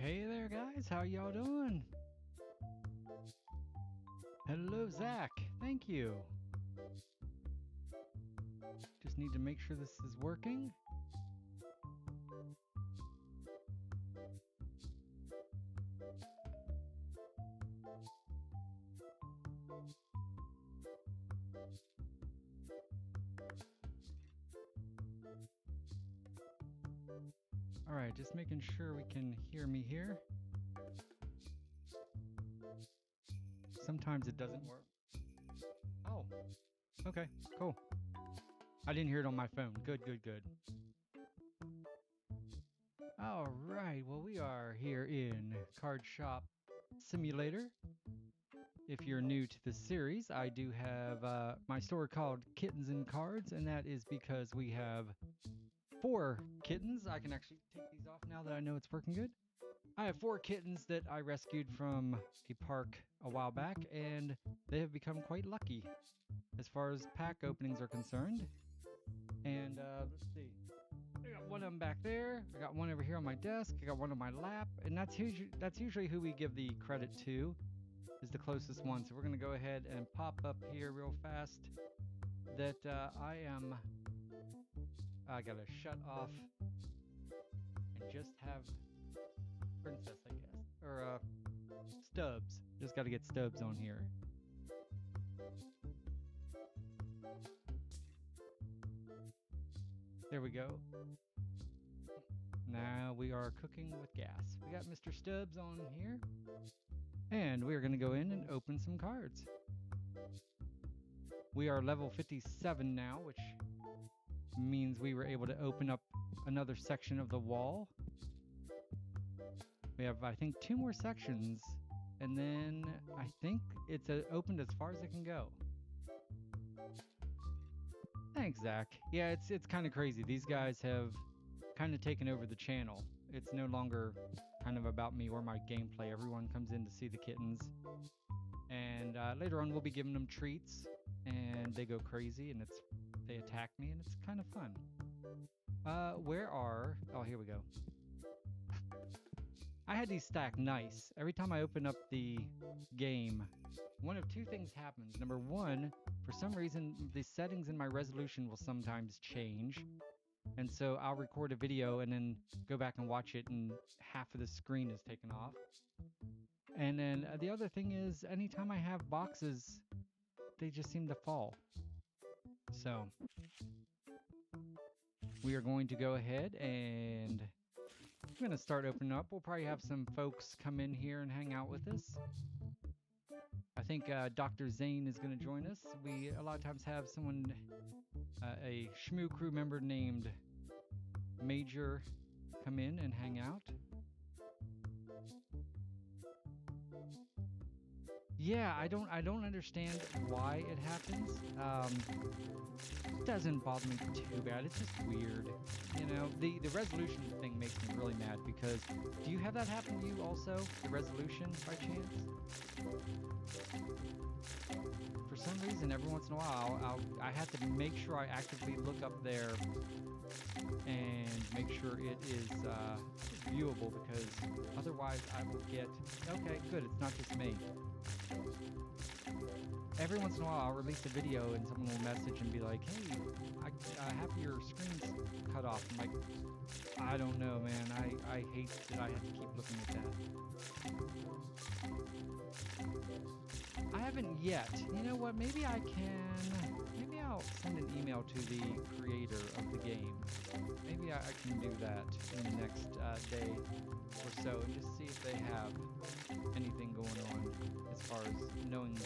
Hey there, guys. How y'all doing? Hello, Zach. Thank you. Just need to make sure this is working. All right, just making sure we can hear me here. Sometimes it doesn't work. Oh, okay, cool. I didn't hear it on my phone. Good. All right, well, we are here in Card Shop Simulator. If you're new to the series, I do have my store called Kittens and Cards, and that is because we have 4 kittens. I can actually take these off now that I know it's working good. I have 4 kittens that I rescued from a park a while back, and they have become quite lucky as far as pack openings are concerned. And let's see. I got one of them back there. I got one over here on my desk. I got one on my lap, and that's usually who we give the credit to, is the closest one. So we're gonna go ahead and pop up here real fast that I gotta shut off and just have Princess, I guess, or Stubbs. Just gotta get Stubbs on here. There we go. Now we are cooking with gas. We got Mr. Stubbs on here. And we are going to go in and open some cards. We are level 57 now, which means we were able to open up another section of the wall. We have, I think, 2 more sections. And then I think it's opened as far as it can go. Thanks, Zach. Yeah, it's kind of crazy. These guys have kind of taken over the channel. It's no longer kind of about me or my gameplay. Everyone comes in to see the kittens. And later on, we'll be giving them treats. And they go crazy, and they attack me, and it's kind of fun. Oh, here we go. I had these stacked nice. Every time I open up the game, one of 2 things happens. Number 1, for some reason, the settings in my resolution will sometimes change. And so I'll record a video and then go back and watch it, and half of the screen is taken off. And then the other thing is, anytime I have boxes, they just seem to fall. So we are going to go ahead and I'm going to start opening up. We'll probably have some folks come in here and hang out with us. I think Dr. Zane is going to join us. We a lot of times have someone, a Shmoo crew member named Major, come in and hang out. Yeah, I don't understand why it happens. It doesn't bother me too bad. It's just weird. You know, the resolution thing makes me really mad because do you have that happen to you also? The resolution by chance? For some reason, every once in a while, I have to make sure I actively look up there and make sure it is viewable, because otherwise I will get, okay, good, it's not just me. Every once in a while I'll release a video and someone will message and be like, hey, I have your screen's cut off. I'm like, I don't know, man. I hate that I have to keep looking at that. I haven't yet. You know what? Maybe I'll send an email to the creator of the game. Maybe I can do that in the next day or so and just see if they have anything going on as far as knowing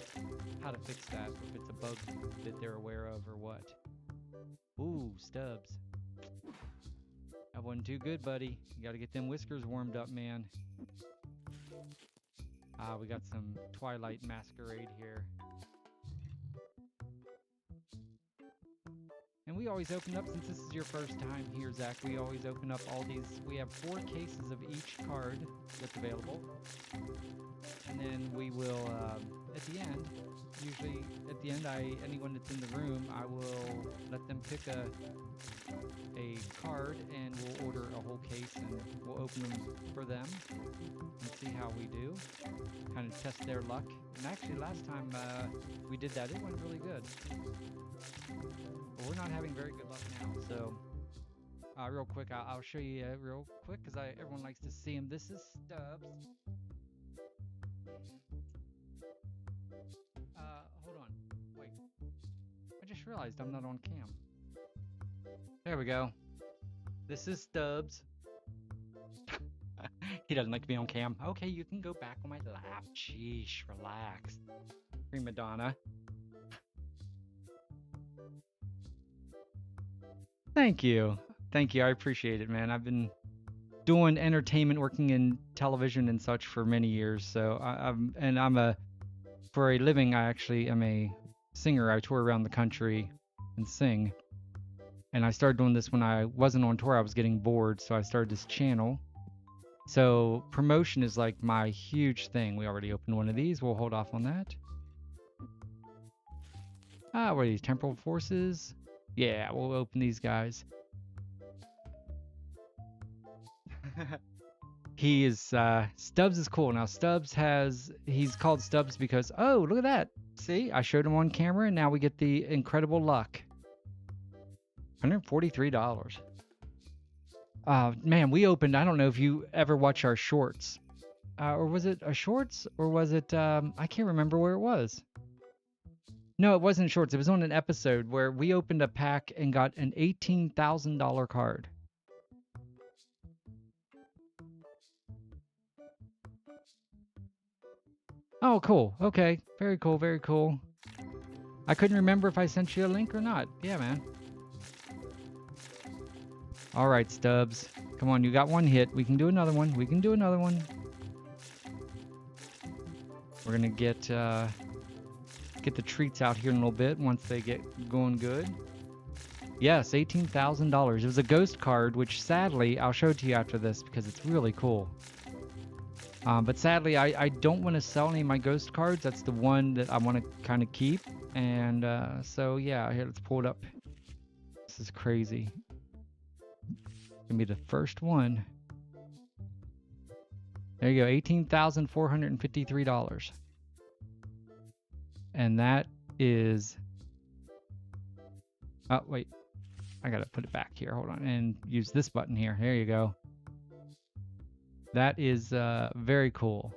how to fix that, or if it's a bug that they're aware of or what. Ooh, Stubbs. That wasn't too good, buddy. You gotta get them whiskers warmed up, man. We got some Twilight Masquerade here. And we always open up, since this is your first time here, Zach, we always open up all these. We have 4 cases of each card that's available. And then we will, at the end, usually at the end, anyone that's in the room, I will let them pick a card, and we'll order a whole case, and we'll open them for them and see how we do. Kind of test their luck. And actually, last time we did that, it went really good. But we're not having very good luck now. So, real quick, I'll show you real quick because everyone likes to see him. This is Stubbs. Hold on. Wait. I just realized I'm not on cam. There we go. This is Stubbs. He doesn't like to be on cam. Okay, you can go back on my lap. Sheesh, relax. Prima donna. Thank you. Thank you. I appreciate it, man. I've been doing entertainment, working in television and such for many years. So for a living, I actually am a singer. I tour around the country and sing. And I started doing this when I wasn't on tour. I was getting bored, so I started this channel. So promotion is like my huge thing. We already opened one of these. We'll hold off on that. What are these? Temporal Forces? Yeah, we'll open these guys. He is, Stubbs is cool. Now, he's called Stubbs because, oh, look at that. See, I showed him on camera, and now we get the incredible luck. $143. Man, we opened, I don't know if you ever watch our shorts. Or was it a shorts? Or was it, I can't remember where it was. No, it wasn't shorts. It was on an episode where we opened a pack and got an $18,000 card. Oh, cool. Okay. Very cool. Very cool. I couldn't remember if I sent you a link or not. Yeah, man. All right, Stubbs. Come on, you got one hit. We can do another one. We can do another one. We're gonna get the treats out here in a little bit once they get going good. Yes, $18,000. It was a ghost card, which sadly, I'll show it to you after this because it's really cool. But sadly, I don't want to sell any of my ghost cards. That's the one that I want to kind of keep. And so, yeah, here, let's pull it up. This is crazy. Gonna be the first one. There you go, $18,453. And that is... Oh, wait. I gotta put it back here. Hold on. And use this button here. There you go. That is very cool.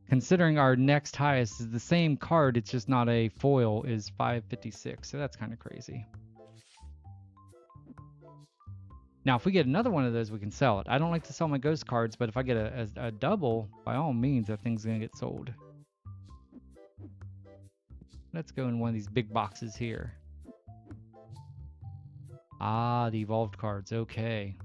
Considering our next highest is the same card, it's just not a foil, is 556. So that's kind of crazy. Now, if we get another one of those, we can sell it. I don't like to sell my ghost cards, but if I get a double, by all means, that thing's going to get sold. Let's go in one of these big boxes here. Ah, the evolved cards. Okay.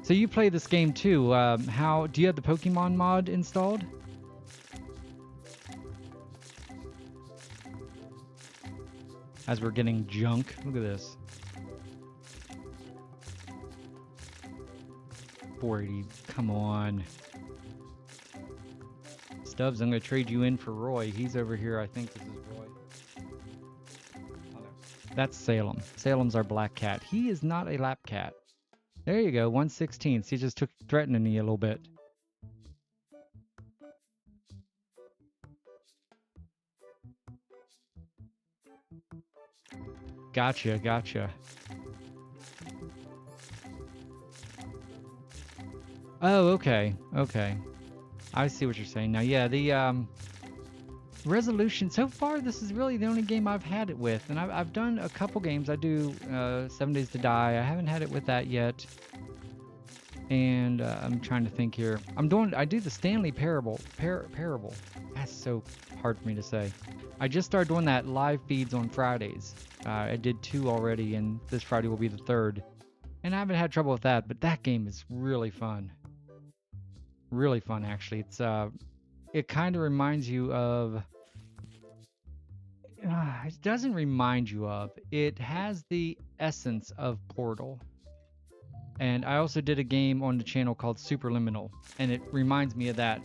So you play this game too. How do you have the Pokémon mod installed? As we're getting junk. Look at this. 480. Come on. Stubbs, I'm going to trade you in for Roy. He's over here. I think this is Roy. Oh, no. That's Salem. Salem's our black cat. He is not a lap cat. There you go. 1/16. He just took threatening me a little bit. Gotcha, gotcha. Oh, okay, okay. I see what you're saying now. Yeah, the resolution, so far this is really the only game I've had it with, and I've done a couple games. I do 7 Days to Die. I haven't had it with that yet. And I'm trying to think here. I do the Stanley Parable. Parable. That's so hard for me to say. I just started doing that live feeds on Fridays. I did 2 already, and this Friday will be the 3rd. And I haven't had trouble with that, but that game is really fun. Really fun, actually. It's it kind of reminds you of... it doesn't remind you of. It has the essence of Portal. And I also did a game on the channel called Superliminal, and it reminds me of that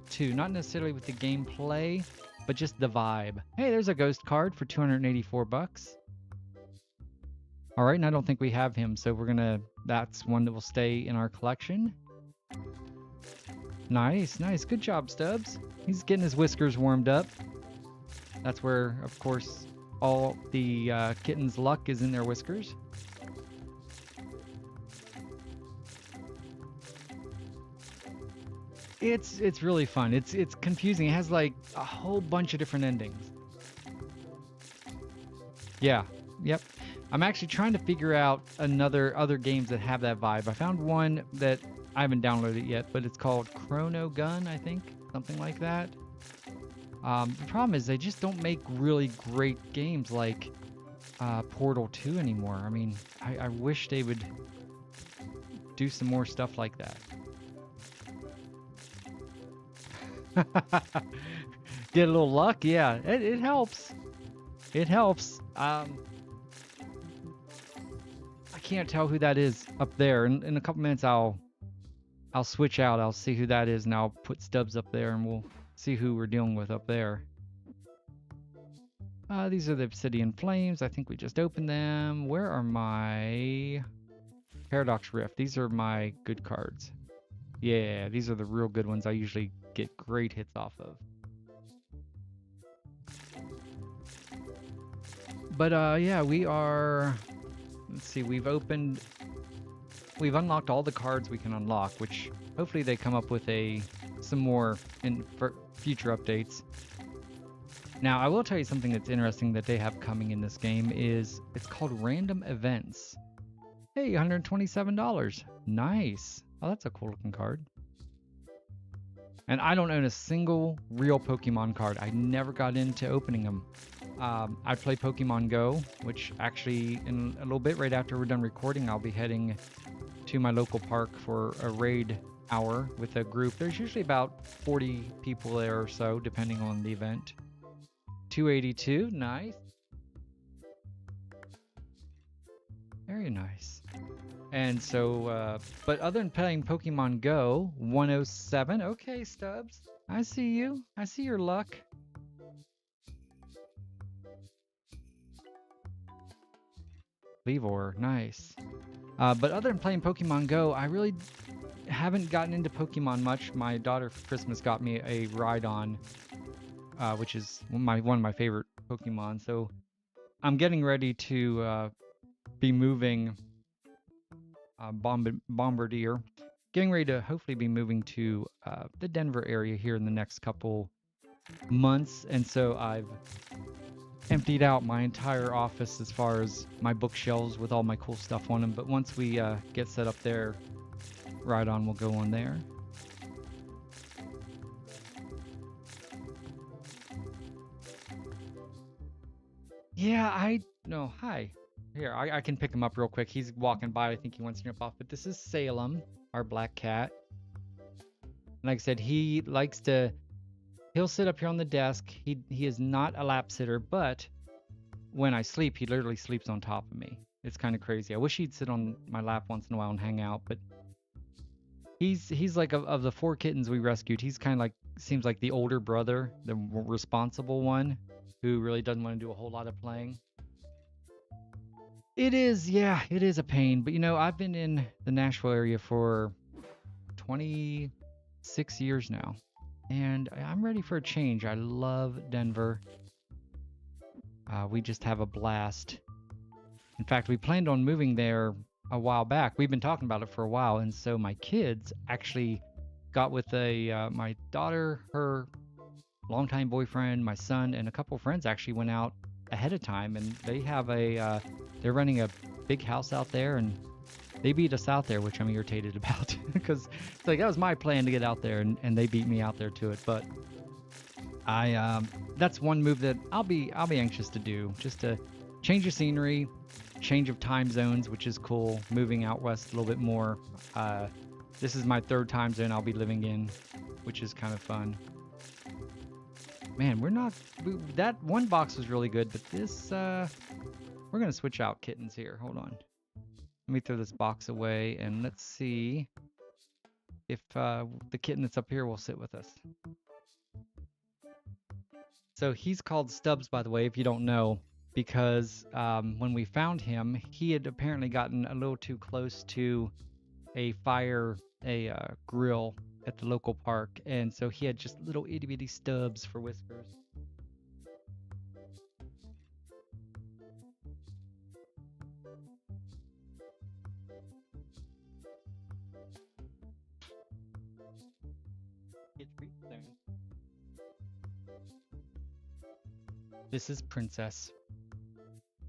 too. Not necessarily with the gameplay, but just the vibe. Hey, there's a ghost card for 284 bucks. All right, and I don't think we have him, so that's one that will stay in our collection. Nice, nice. Good job, Stubbs. He's getting his whiskers warmed up. That's where, of course, all the kitten's luck is in their whiskers. It's really fun. It's confusing. It has like a whole bunch of different endings. Yeah. Yep. I'm actually trying to figure out other games that have that vibe. I found one that I haven't downloaded it yet, but it's called Chrono Gun, I think, something like that. The problem is they just don't make really great games like Portal 2 anymore. I mean, I wish they would do some more stuff like that. Get a little luck, yeah. It helps. It helps. I can't tell who that is up there. In a couple minutes, I'll switch out. I'll see who that is, and I'll put Stubbs up there, and we'll see who we're dealing with up there. These are the Obsidian Flames. I think we just opened them. Where are my Paradox Rift? These are my good cards. Yeah, these are the real good ones I usually get great hits off of. But yeah, we are... Let's see, we've unlocked all the cards we can unlock, which hopefully they come up with some more for future updates. Now, I will tell you something that's interesting that they have coming in this game is it's called Random Events. Hey, $127. Nice. Oh, that's a cool looking card. And I don't own a single real Pokemon card. I never got into opening them. I play Pokemon Go, which actually in a little bit right after we're done recording, I'll be heading to my local park for a raid hour with a group. There's usually about 40 people there or so, depending on the event. 282, nice. Very nice. And so, but other than playing Pokemon Go, 107. Okay, Stubbs. I see you. I see your luck. Leevor, nice. But other than playing Pokemon Go, I really haven't gotten into Pokemon much. My daughter for Christmas got me a Rhydon, which is one of my favorite Pokemon. So I'm getting ready to be moving Bombardier. Getting ready to hopefully be moving to the Denver area here in the next couple months. And so I've emptied out my entire office as far as my bookshelves with all my cool stuff on them. But once we get set up there, Rhydon will go on there. Yeah, no, hi. Here, I can pick him up real quick. He's walking by. I think he wants to jump off. But this is Salem, our black cat. Like I said, he'll sit up here on the desk. He is not a lap sitter, but when I sleep, he literally sleeps on top of me. It's kind of crazy. I wish he'd sit on my lap once in a while and hang out, but he's like of the 4 kittens we rescued, he's kind of like, seems like the older brother, the responsible one, who really doesn't want to do a whole lot of playing. It is, yeah, it is a pain. But I've been in the Nashville area for 26 years now, and I'm ready for a change. I love Denver. We just have a blast. In fact, we planned on moving there a while back. We've been talking about it for a while, and so my kids actually got with my daughter, her longtime boyfriend, my son, and a couple of friends actually went out ahead of time, and they have they're running a big house out there, and they beat us out there, which I'm irritated about because it's like that was my plan to get out there, and they beat me out there to it. But that's one move that I'll be anxious to do, just to change of scenery, change of time zones, which is cool. Moving out west a little bit more. This is my 3rd time zone I'll be living in, which is kind of fun. Man, that one box was really good, but this, we're going to switch out kittens here. Hold on. Let me throw this box away, and let's see if the kitten that's up here will sit with us. So he's called Stubbs, by the way, if you don't know. because when we found him, he had apparently gotten a little too close to a grill at the local park, and so he had just little itty bitty stubs for whiskers. This is Princess.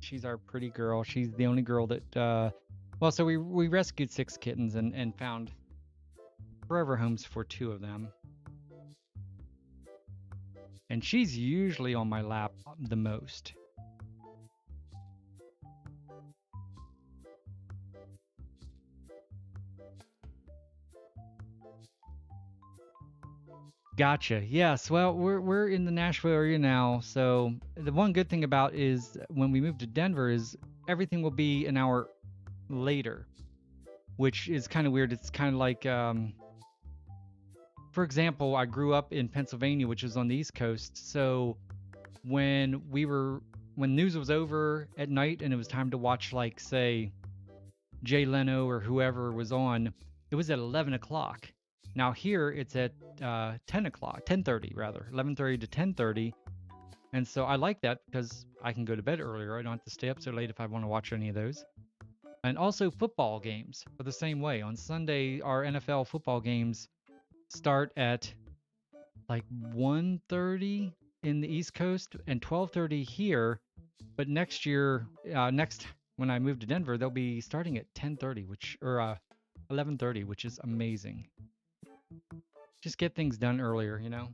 She's our pretty girl. She's the only girl that, well, so we rescued 6 kittens and found forever homes for 2 of them. And she's usually on my lap the most. Gotcha. Yes. Well, we're in the Nashville area now, so the one good thing about is when we move to Denver is everything will be an hour later, which is kind of weird. It's kind of like, for example, I grew up in Pennsylvania, which is on the East Coast. So when news was over at night and it was time to watch, like, say, Jay Leno or whoever was on, it was at 11 o'clock. Now here it's at 10 o'clock, 10:30 rather, 11:30 to 10:30. And so I like that because I can go to bed earlier. I don't have to stay up so late if I want to watch any of those. And also football games are the same way. On Sunday, our NFL football games start at like 1:30 in the East Coast and 12:30 here. But next year, when I move to Denver, they'll be starting at 10:30, or 11:30, which is amazing. Just get things done earlier, you know?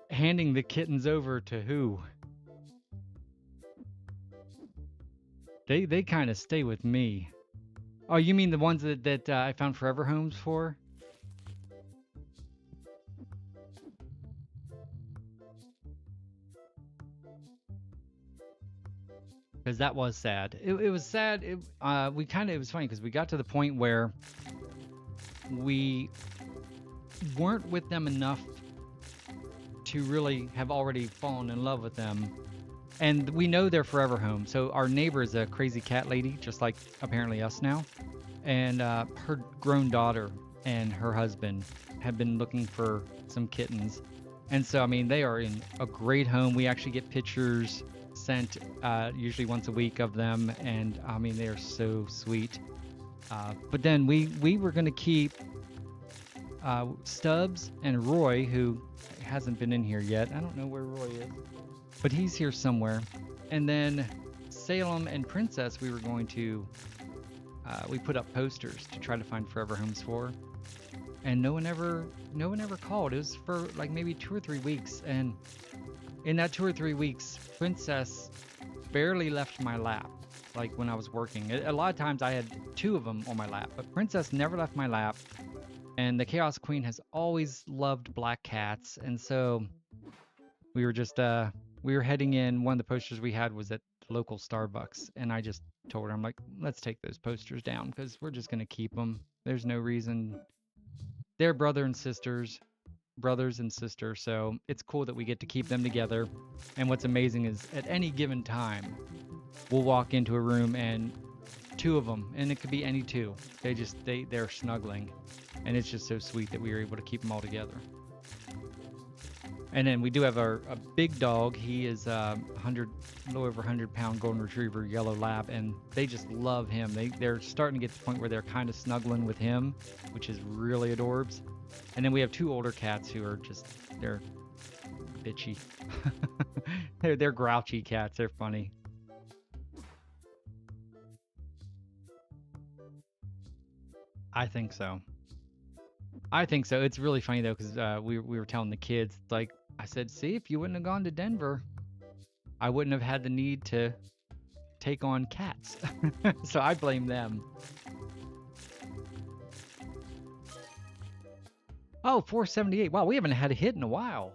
Handing the kittens over to who? They kind of stay with me. Oh, you mean the ones that I found forever homes for? Because that was sad. It was sad. It was funny because we got to the point where we weren't with them enough to really have already fallen in love with them. And we know they're forever home. So our neighbor is a crazy cat lady, just like apparently us now. And her grown daughter and her husband have been looking for some kittens. And so, I mean, they are in a great home. We actually get pictures sent usually once a week of them. And I mean, they are so sweet. But then we were going to keep Stubbs and Roy, who hasn't been in here yet. I don't know where Roy is, but he's here somewhere. And then Salem and Princess, we were going to, we put up posters to try to find forever homes for. And no one ever called. It was for like maybe 2 or 3 weeks. And in that 2 or 3 weeks, Princess barely left my lap. Like when I was working, a lot of times I had 2 of them on my lap, but Princess never left my lap. And the Chaos Queen has always loved black cats. And so we were just, we were heading in. One of the posters we had was at the local Starbucks. And I just told her, I'm like, let's take those posters down because we're just going to keep them. There's no reason. They're brothers and sisters. So it's cool that we get to keep them together. And what's amazing is at any given time, we'll walk into a room and 2 of them, and it could be any 2. They're snuggling. And it's just so sweet that we were able to keep them all together. And then we do have a big dog. He is a little over 100-pound golden retriever, yellow lab, and they just love him. They're starting to get to the point where they're kind of snuggling with him, which is really adorbs. And then we have 2 older cats who are they're bitchy. they're grouchy cats. They're funny. I think so. It's really funny though, because we were telling the kids, like I said, see, if you wouldn't have gone to Denver, I wouldn't have had the need to take on cats. So I blame them. Oh, 478. Wow, we haven't had a hit in a while.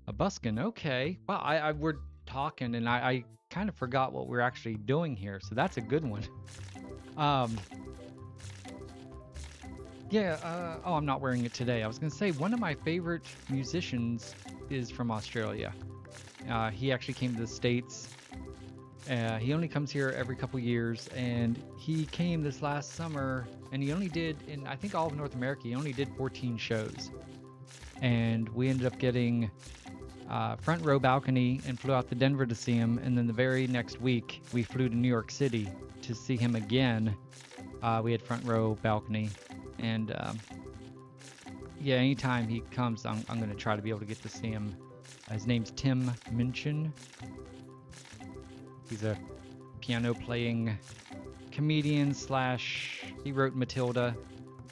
A buskin, okay. Wow, we're talking and I kind of forgot what we're actually doing here, so that's a good one. Um, yeah, oh, I'm not wearing it today. I was gonna say one of my favorite musicians is from Australia. He actually came to the States. He only comes here every couple years, and he came this last summer, and he only did, in I think all of North America, he only did 14 shows. And we ended up getting front row balcony and flew out to Denver to see him. And then the very next week, we flew to New York City to see him again. We had front row balcony. And yeah, anytime he comes, I'm going to try to be able to get to see him. His name's Tim Minchin. He's a piano playing comedian slash, he wrote Matilda,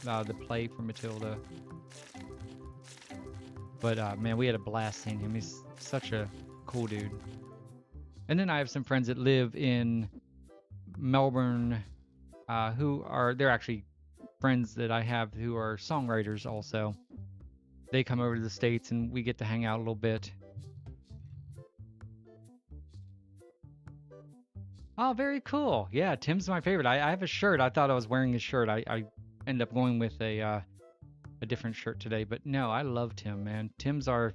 the play for Matilda. But man, we had a blast seeing him. He's such a cool dude. And then I have some friends that live in Melbourne, they're actually friends that I have who are songwriters also. They come over to the States and we get to hang out a little bit. Oh, very cool. Yeah, Tim's my favorite. I have a shirt. I thought I was wearing his shirt. I ended up going with a different shirt today, but no, I love Tim, man. Tim's our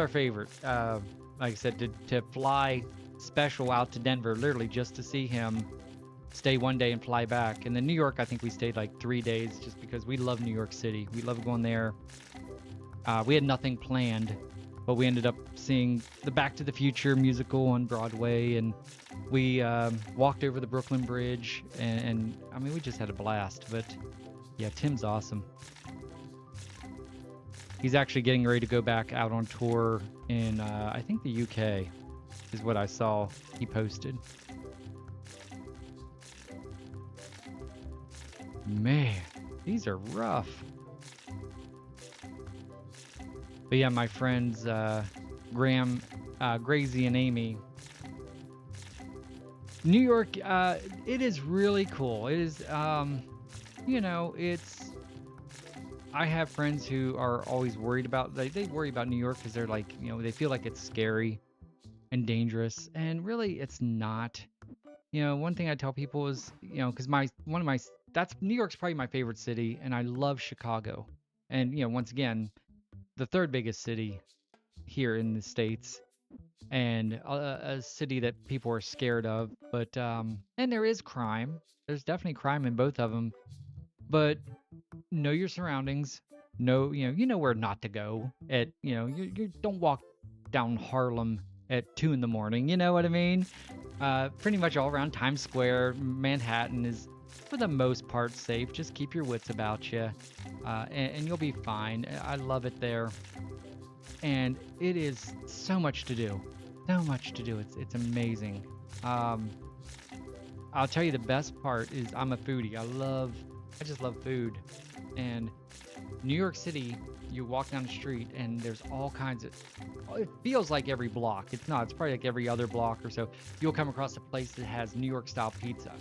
favorite. Like I said, to fly special out to Denver, literally just to see him, stay one day and fly back. And then New York, I think we stayed like 3 days just because we love New York City. We love going there. We had nothing planned, but we ended up seeing the Back to the Future musical on Broadway, and we walked over the Brooklyn Bridge, and I mean, we just had a blast. But yeah, Tim's awesome. He's actually getting ready to go back out on tour in, I think the UK is what I saw he posted. Man, these are rough. But yeah, my friends, Graham, Gracie, and Amy. New York, it is really cool. It is, I have friends who are always worried about, they worry about New York because they're like, they feel like it's scary and dangerous. And really, it's not. One thing I tell people is, because New York's probably my favorite city, and I love Chicago. And, once again, the third biggest city here in the States, and a city that people are scared of. But, and there is crime. There's definitely crime in both of them. But know your surroundings. Know, you know where not to go at, you don't walk down Harlem at 2 a.m. You know what I mean? Pretty much all around Times Square, Manhattan is for the most part safe. Just keep your wits about you, and you'll be fine. I love it there, and it is so much to do. So much to do. It's amazing. I'll tell you the best part is I'm a foodie. I just love food. And New York City, you walk down the street and there's all kinds of, it feels like every block. It's not, it's probably like every other block or so. You'll come across a place that has New York style pizza.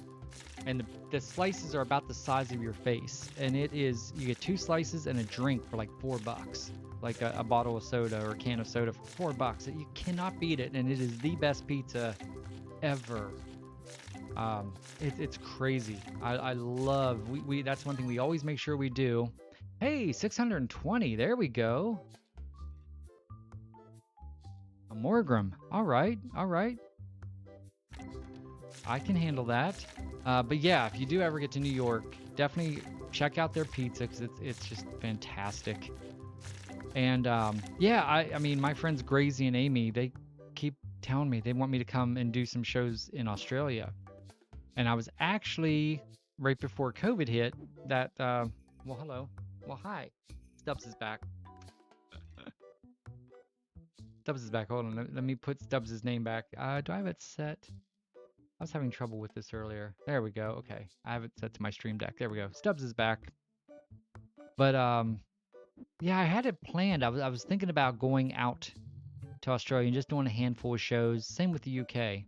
And the slices are about the size of your face. And it is, you get 2 slices and a drink for like $4. Like a bottle of soda or a can of soda for $4. You cannot beat it. And it is the best pizza ever. It's crazy. I love, that's one thing we always make sure we do. Hey, 620, there we go. A Morgram, all right. I can handle that. But yeah, if you do ever get to New York, definitely check out their pizza because it's just fantastic. And yeah, I mean, my friends Gracie and Amy, they keep telling me they want me to come and do some shows in Australia. And I was actually, right before COVID hit, that, well, hello. Well, hi. Stubbs is back. Stubbs is back. Hold on. Let me put Stubbs' name back. Do I have it set? I was having trouble with this earlier. There we go. Okay. I have it set to my stream deck. There we go. Stubbs is back. But, yeah, I had it planned. I was thinking about going out to Australia and just doing a handful of shows. Same with the UK.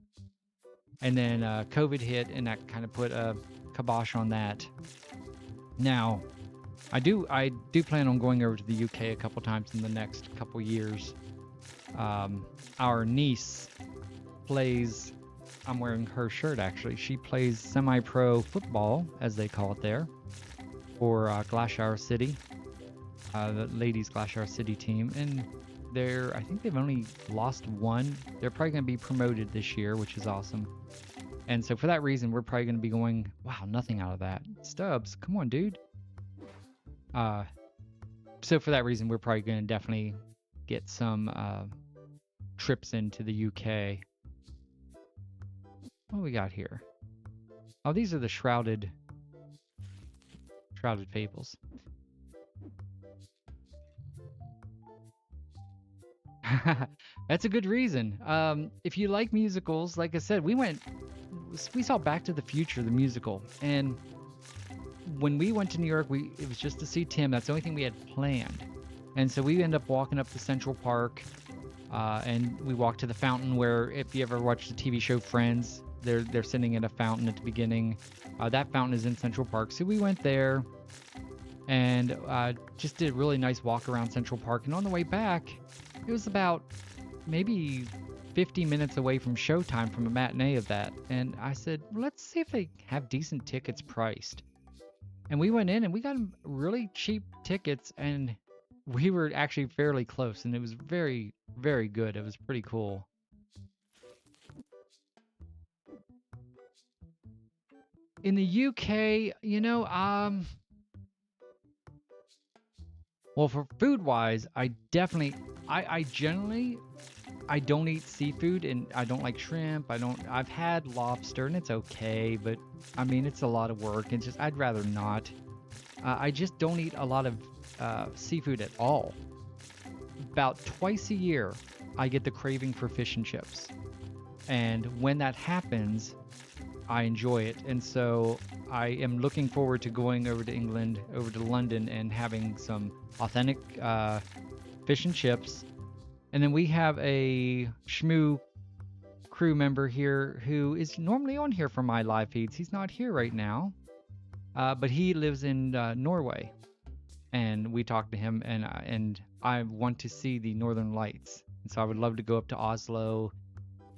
And then COVID hit, and that kind of put a kibosh on that. Now, I do plan on going over to the UK a couple times in the next couple years. Our niece plays I'm wearing her shirt actually. She plays semi-pro football, as they call it there, for Glashour City, the ladies Glashour City team, and I think they've only lost one. They're probably going to be promoted this year, which is awesome. And so for that reason, we're probably going to be going, wow, nothing out of that. Stubbs, come on, dude. So for that reason, we're probably going to definitely get some trips into the UK. What do we got here? Oh, these are the Shrouded Fables. That's a good reason. If you like musicals, like I said, we saw Back to the Future, the musical, and when we went to New York, it was just to see Tim. That's the only thing we had planned, and so we ended up walking up to Central Park, and we walked to the fountain where, if you ever watched the TV show Friends, they're sitting at a fountain at the beginning. That fountain is in Central Park, so we went there, and just did a really nice walk around Central Park. And on the way back, it was about maybe 50 minutes away from showtime from a matinee of that. And I said, let's see if they have decent tickets priced. And we went in and we got really cheap tickets, and we were actually fairly close, and it was very, very good. It was pretty cool. In the UK, well, for food-wise, I generally, I don't eat seafood, and I don't like shrimp. I've had lobster, and it's okay, but I mean, it's a lot of work, and I'd rather not. I just don't eat a lot of seafood at all. About twice a year, I get the craving for fish and chips. And when that happens, I enjoy it. And so I am looking forward to going over to England, over to London, and having some authentic fish and chips. And then we have a Shmoo crew member here who is normally on here for my live feeds. He's not here right now, but he lives in Norway. And we talked to him, and I want to see the Northern Lights. And so I would love to go up to Oslo.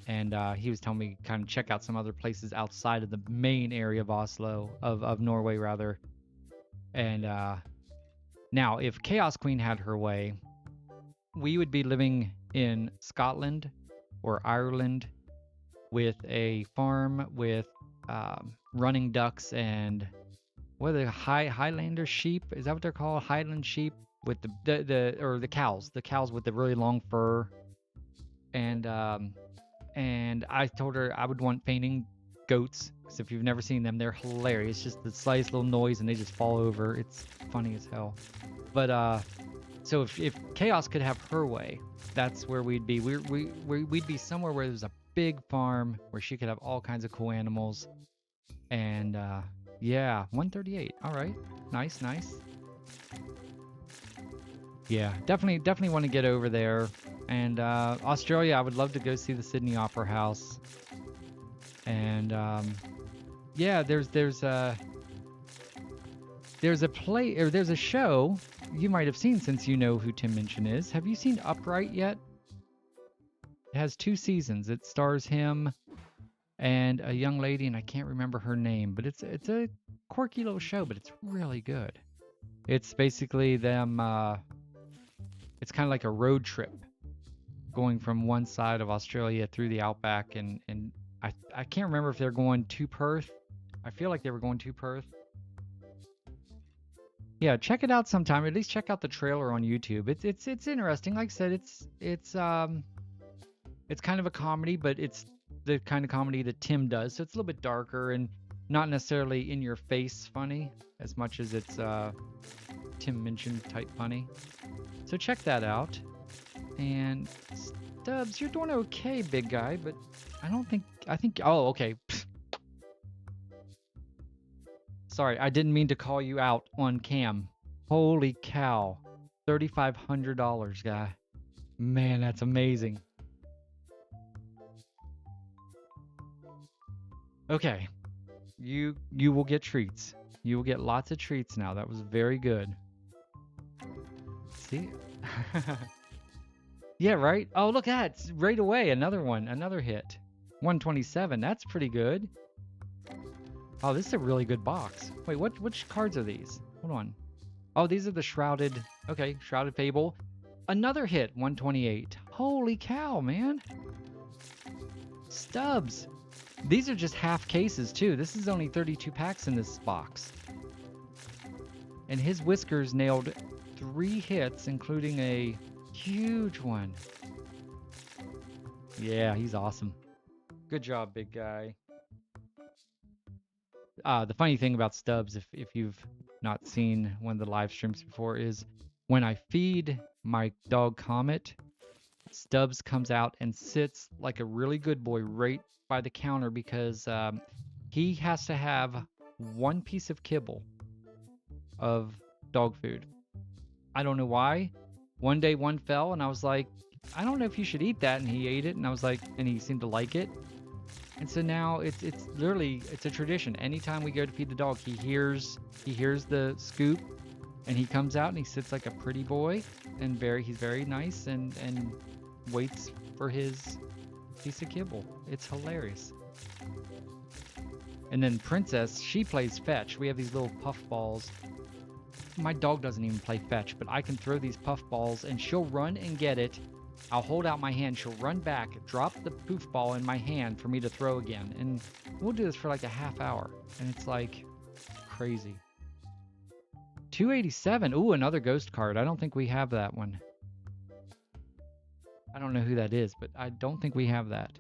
And he was telling me kind of check out some other places outside of the main area of Oslo, of Norway rather. And now, if Chaos Queen had her way, we would be living in Scotland or Ireland with a farm with running ducks and what are they, Highlander sheep? Is that what they're called? Highland sheep with the cows with the really long fur. And I told her I would want fainting goats, because if you've never seen them, they're hilarious. Just the slightest little noise and they just fall over. It's funny as hell. But so if Chaos could have her way, that's where we'd be. We'd be somewhere where there's a big farm where she could have all kinds of cool animals. And yeah, 138. All right, nice. Yeah, definitely want to get over there. And Australia, I would love to go see the Sydney Opera House. And yeah, there's a play, or there's a show you might have seen, since you know who Tim Minchin is. Have you seen Upright yet? It has 2 seasons. It stars him and a young lady, and I can't remember her name, but it's a quirky little show, but it's really good. It's basically them. It's kind of like a road trip, going from one side of Australia through the outback, and I can't remember if they're going to Perth. I feel like they were going to Perth. Yeah, check it out sometime. At least check out the trailer on YouTube. It's interesting. Like I said, it's kind of a comedy, but it's the kind of comedy that Tim does. So it's a little bit darker and not necessarily in your face funny as much as it's Tim Minchin type funny. So check that out. And Stubbs, you're doing okay, big guy, but oh, okay. Sorry, I didn't mean to call you out on cam. Holy cow. $3,500, guy. Man, that's amazing. Okay. You will get treats. You will get lots of treats now. That was very good. See? Yeah, right? Oh, look at that. Right away. Another one. Another hit. 127. That's pretty good. Oh, this is a really good box. Wait, which cards are these? Hold on. Oh, these are the Shrouded. Okay, Shrouded Fable. Another hit, 128. Holy cow, man. Stubs. These are just half cases, too. This is only 32 packs in this box. And his Whiskers nailed 3 hits, including a huge one. Yeah, he's awesome. Good job, big guy. The funny thing about Stubbs, if you've not seen one of the live streams before, is when I feed my dog Comet, Stubbs comes out and sits like a really good boy right by the counter because he has to have 1 piece of kibble of dog food. I don't know why. One day one fell and I was like, I don't know if you should eat that, and he ate it and I was like, and he seemed to like it. And so now it's literally a tradition. Anytime we go to feed the dog, he hears the scoop and he comes out and he sits like a pretty boy and he's very nice and waits for his piece of kibble. It's hilarious. And then Princess, she plays fetch. We have these little puff balls. My dog doesn't even play fetch, but I can throw these puff balls and she'll run and get it. I'll hold out my hand, she'll run back, drop the poof ball in my hand for me to throw again. And we'll do this for like a half hour. And it's like crazy. 287. Ooh, another ghost card. I don't think we have that one. I don't know who that is, but I don't think we have that.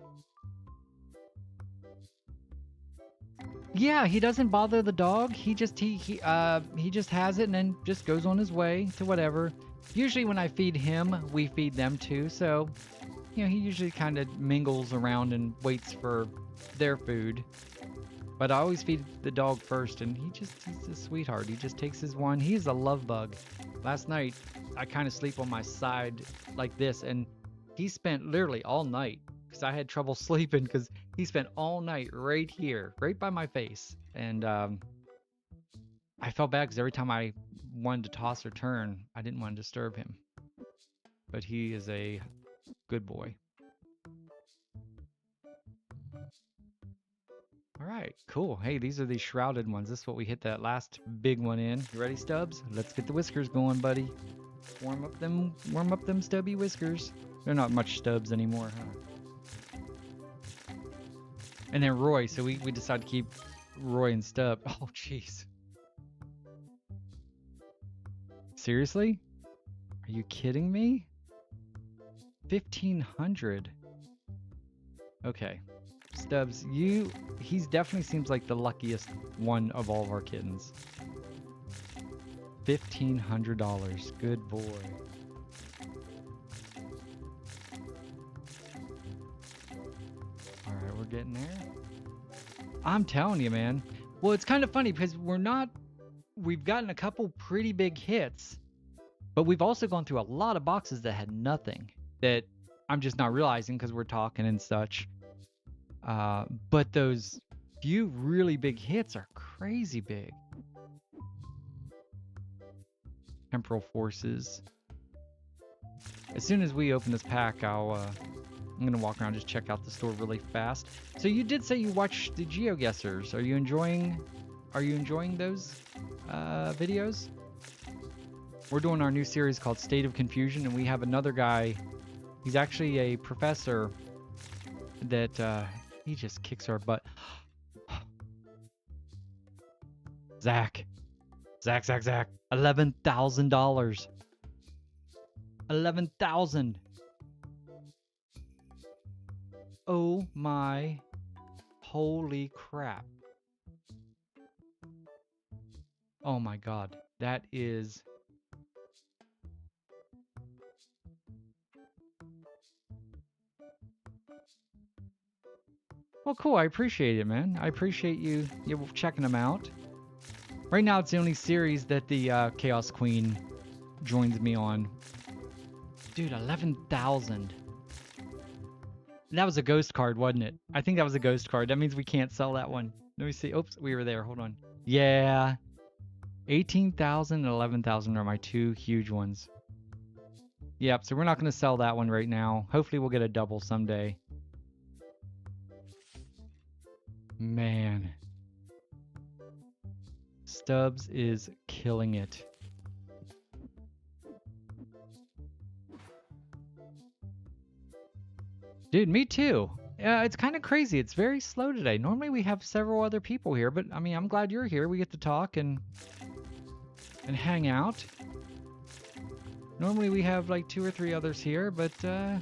Yeah, he doesn't bother the dog. He just has it and then just goes on his way to whatever. Usually when I feed him, we feed them too. So, he usually kind of mingles around and waits for their food. But I always feed the dog first, and he's a sweetheart. He just takes his one. He's a love bug. Last night, I kind of sleep on my side like this, and he spent literally all night, because I had trouble sleeping, because he spent all night right here, right by my face. And I felt bad because every time I wanted to toss or turn, I didn't want to disturb him. But he is a good boy. All right, cool. Hey, these are the shrouded ones. This is what we hit that last big one in. You ready, Stubbs? Let's get the whiskers going, buddy. Warm up them stubby whiskers. They're not much stubs anymore, huh? And then Roy, so we decided to keep Roy and Stubb. Oh, jeez. Seriously? Are you kidding me? 1,500. Okay. Stubbs, he's definitely seems like the luckiest one of all of our kittens. $1,500. Good boy. All right, we're getting there. I'm telling you, man. Well, it's kind of funny because we've gotten a couple pretty big hits, but we've also gone through a lot of boxes that had nothing that I'm just not realizing because we're talking and such. But those few really big hits are crazy big. Temporal Forces. As soon as we open this pack, I'm gonna walk around and just check out the store really fast. So you did say you watched the GeoGuessers. Are you enjoying those videos? We're doing our new series called State of Confusion, and we have another guy. He's actually a professor that he just kicks our butt. Zach. $11,000. 11,000. Oh my holy crap. Oh my god. That is... Well, cool. I appreciate it, man. I appreciate you checking them out. Right now, it's the only series that the Chaos Queen joins me on. Dude, 11,000. That was a ghost card, wasn't it? I think that was a ghost card. That means we can't sell that one. Let me see. Oops, we were there. Hold on. Yeah. 18,000 and 11,000 are my two huge ones. Yep, so we're not going to sell that one right now. Hopefully we'll get a double someday. Man. Stubbs is killing it. Dude, me too. It's kind of crazy. It's very slow today. Normally we have several other people here, but I mean, I'm glad you're here. We get to talk and hang out. Normally we have like 2 or 3 others here, but you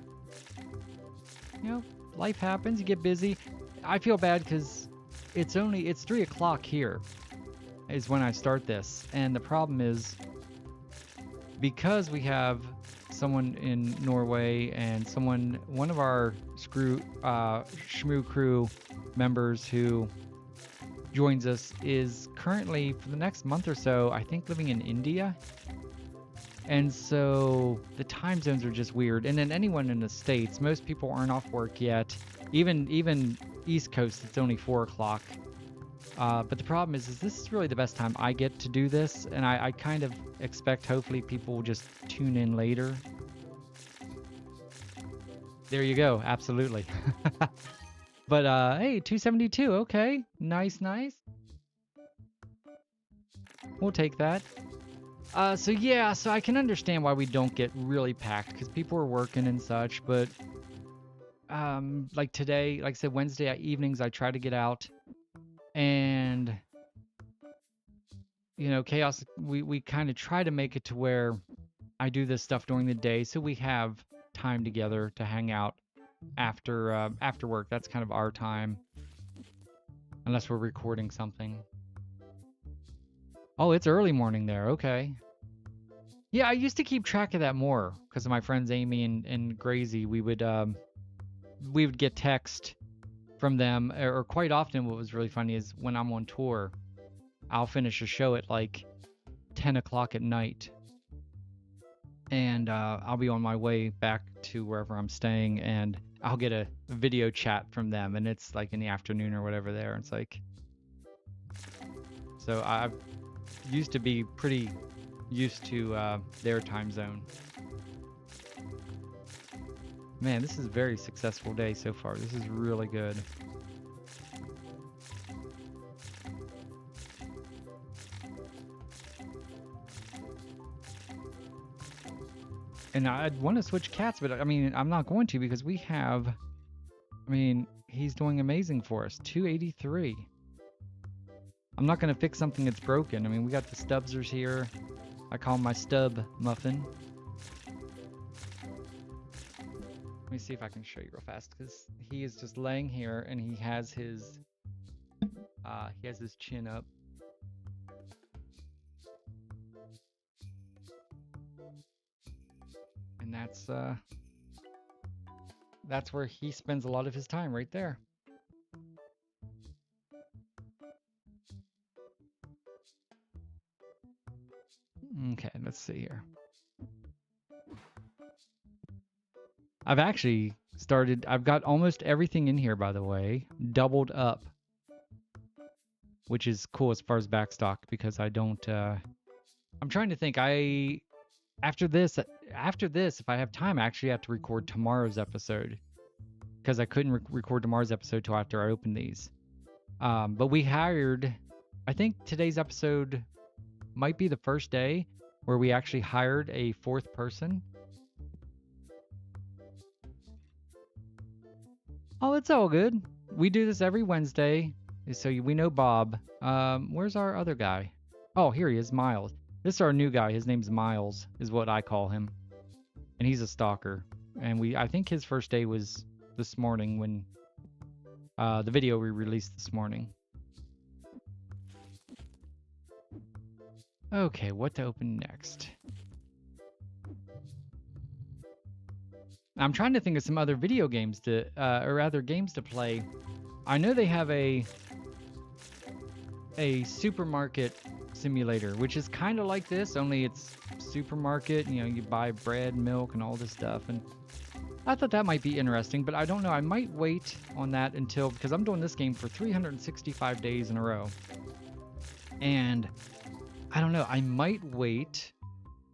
know, life happens. You get busy. I feel bad because it's 3 o'clock here is when I start this, and the problem is because we have someone in Norway and one of our Shmoo crew members who joins us is currently, for the next month or so, I think living in India. And so the time zones are just weird. And then anyone in the States, most people aren't off work yet. Even East Coast, it's only 4 o'clock. But the problem is this is really the best time I get to do this. And I kind of expect hopefully people will just tune in later. There you go. Absolutely. But hey, 272. Okay. Nice. We'll take that. So yeah, so I can understand why we don't get really packed because people are working and such, but like today, like I said, Wednesday evenings I try to get out, and you know, Chaos, we kind of try to make it to where I do this stuff during the day so we have time together to hang out after work. That's kind of our time, unless we're recording something. Oh, it's early morning there. Okay. Yeah, I used to keep track of that more because of my friends Amy and Grazy. We would get text from them, or quite often what was really funny is when I'm on tour, I'll finish a show at like 10 o'clock at night. And I'll be on my way back to wherever I'm staying, and I'll get a video chat from them, and it's like in the afternoon or whatever there. It's like, so I used to be pretty used to their time zone. Man, this is a very successful day so far. This is really good. And I'd want to switch cats, but I mean, I'm not going to because we have, I mean, he's doing amazing for us. 283. I'm not going to fix something that's broken. I mean, we got the Stubbsers here. I call him my Stub Muffin. Let me see if I can show you real fast, because he is just laying here and he has his chin up. And that's where he spends a lot of his time, right there. Okay, let's see here. I've actually I've got almost everything in here, by the way, doubled up, which is cool as far as backstock, because I don't, I'm trying to think, after this, if I have time, I actually have to record tomorrow's episode, because I couldn't record tomorrow's episode till after I opened these. But we hired, I think today's episode might be the first day where we actually hired a 4th person. Oh, it's all good. We do this every Wednesday, so we know Bob. Where's our other guy? Oh, here he is, Miles. This is our new guy. His name's Miles, is what I call him. And he's a stalker. And I think his first day was this morning when the video we released this morning. Okay, what to open next? I'm trying to think of some other video games or other games to play. I know they have a supermarket simulator, which is kind of like this, only it's supermarket. You know, you buy bread, milk, and all this stuff. And I thought that might be interesting, but I don't know. I might wait on that because I'm doing this game for 365 days in a row. And I don't know. I might wait.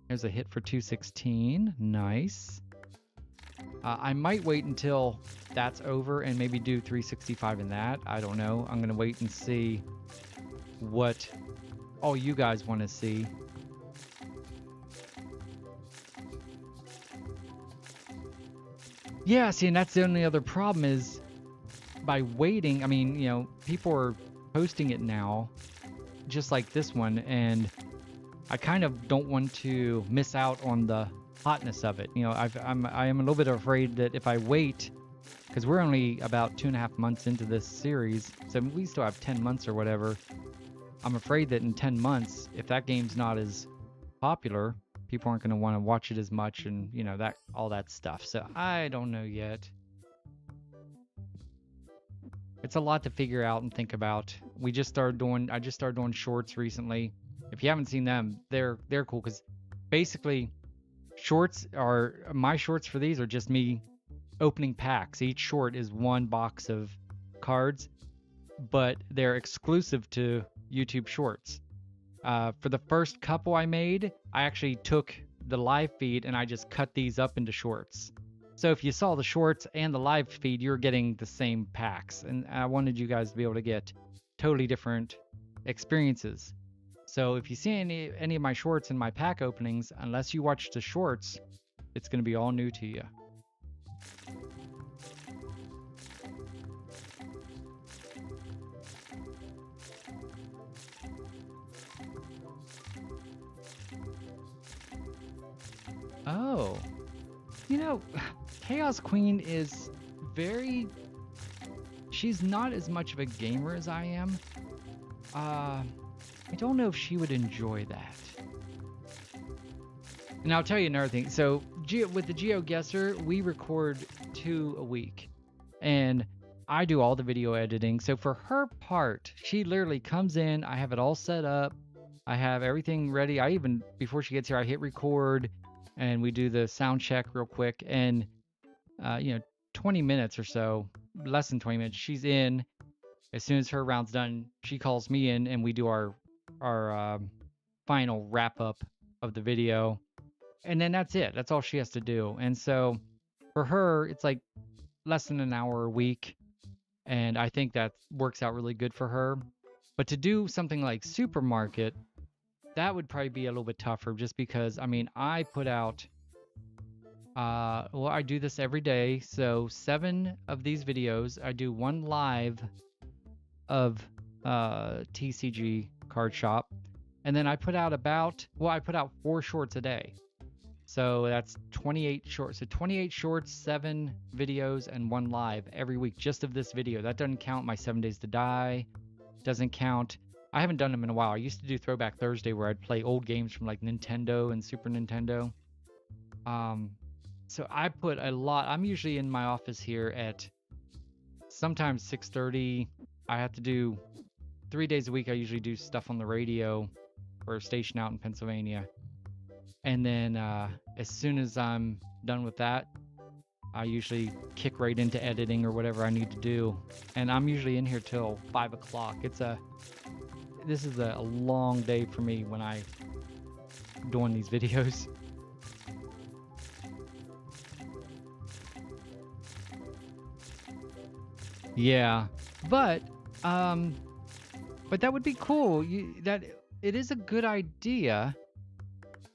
There's a hit for 216. Nice. I might wait until that's over and maybe do 365 in that. I don't know. I'm going to wait and see what all you guys want to see. Yeah, see, and that's the only other problem is by waiting, I mean, you know, people are posting it now, just like this one, and I kind of don't want to miss out on the hotness of it. You know, I am a little bit afraid that if I wait, because we're only about 2.5 months into this series, so we still have 10 months or whatever. I'm afraid that in 10 months, if that game's not as popular, people aren't going to want to watch it as much, and you know that all that stuff. So I don't know yet. It's a lot to figure out and think about. I just started doing shorts recently. If you haven't seen them, they're cool because basically my shorts for these are just me opening packs. Each short is one box of cards, but they're exclusive to YouTube Shorts. For the first couple I made, I actually took the live feed and I just cut these up into shorts. So if you saw the shorts and the live feed, you're getting the same packs. And I wanted you guys to be able to get totally different experiences. So if you see any of my shorts in my pack openings, unless you watch the shorts, it's going to be all new to you. Oh, you know, Chaos Queen is she's not as much of a gamer as I am. I don't know if she would enjoy that. And I'll tell you another thing. So with the GeoGuessr, we record 2 a week. And I do all the video editing. So for her part, she literally comes in, I have it all set up. I have everything ready. Before she gets here, I hit record and we do the sound check real quick. And, 20 minutes or so, less than 20 minutes, she's in. As soon as her round's done, she calls me in and we do our final wrap up of the video. And then that's it. That's all she has to do. And so for her, it's like less than an hour a week. And I think that works out really good for her. But to do something like Supermarket, that would probably be a little bit tougher just because, I mean, I put out, I do this every day. So 7 of these videos, I do 1 live of TCG Card Shop. And then I put out I put out 4 shorts a day. So that's 28 shorts. So 28 shorts, 7 videos, and 1 live every week just of this video. That doesn't count my 7 Days to Die. Doesn't count. I haven't done them in a while. I used to do Throwback Thursday where I'd play old games from like Nintendo and Super Nintendo. So I put a lot. I'm usually in my office here at sometimes 6:30. I have to do 3 days a week. I usually do stuff on the radio for a station out in Pennsylvania. And then as soon as I'm done with that, I usually kick right into editing or whatever I need to do. And I'm usually in here till 5 o'clock. This is a long day for me when I'm doing these videos. Yeah, but that would be cool. It is a good idea.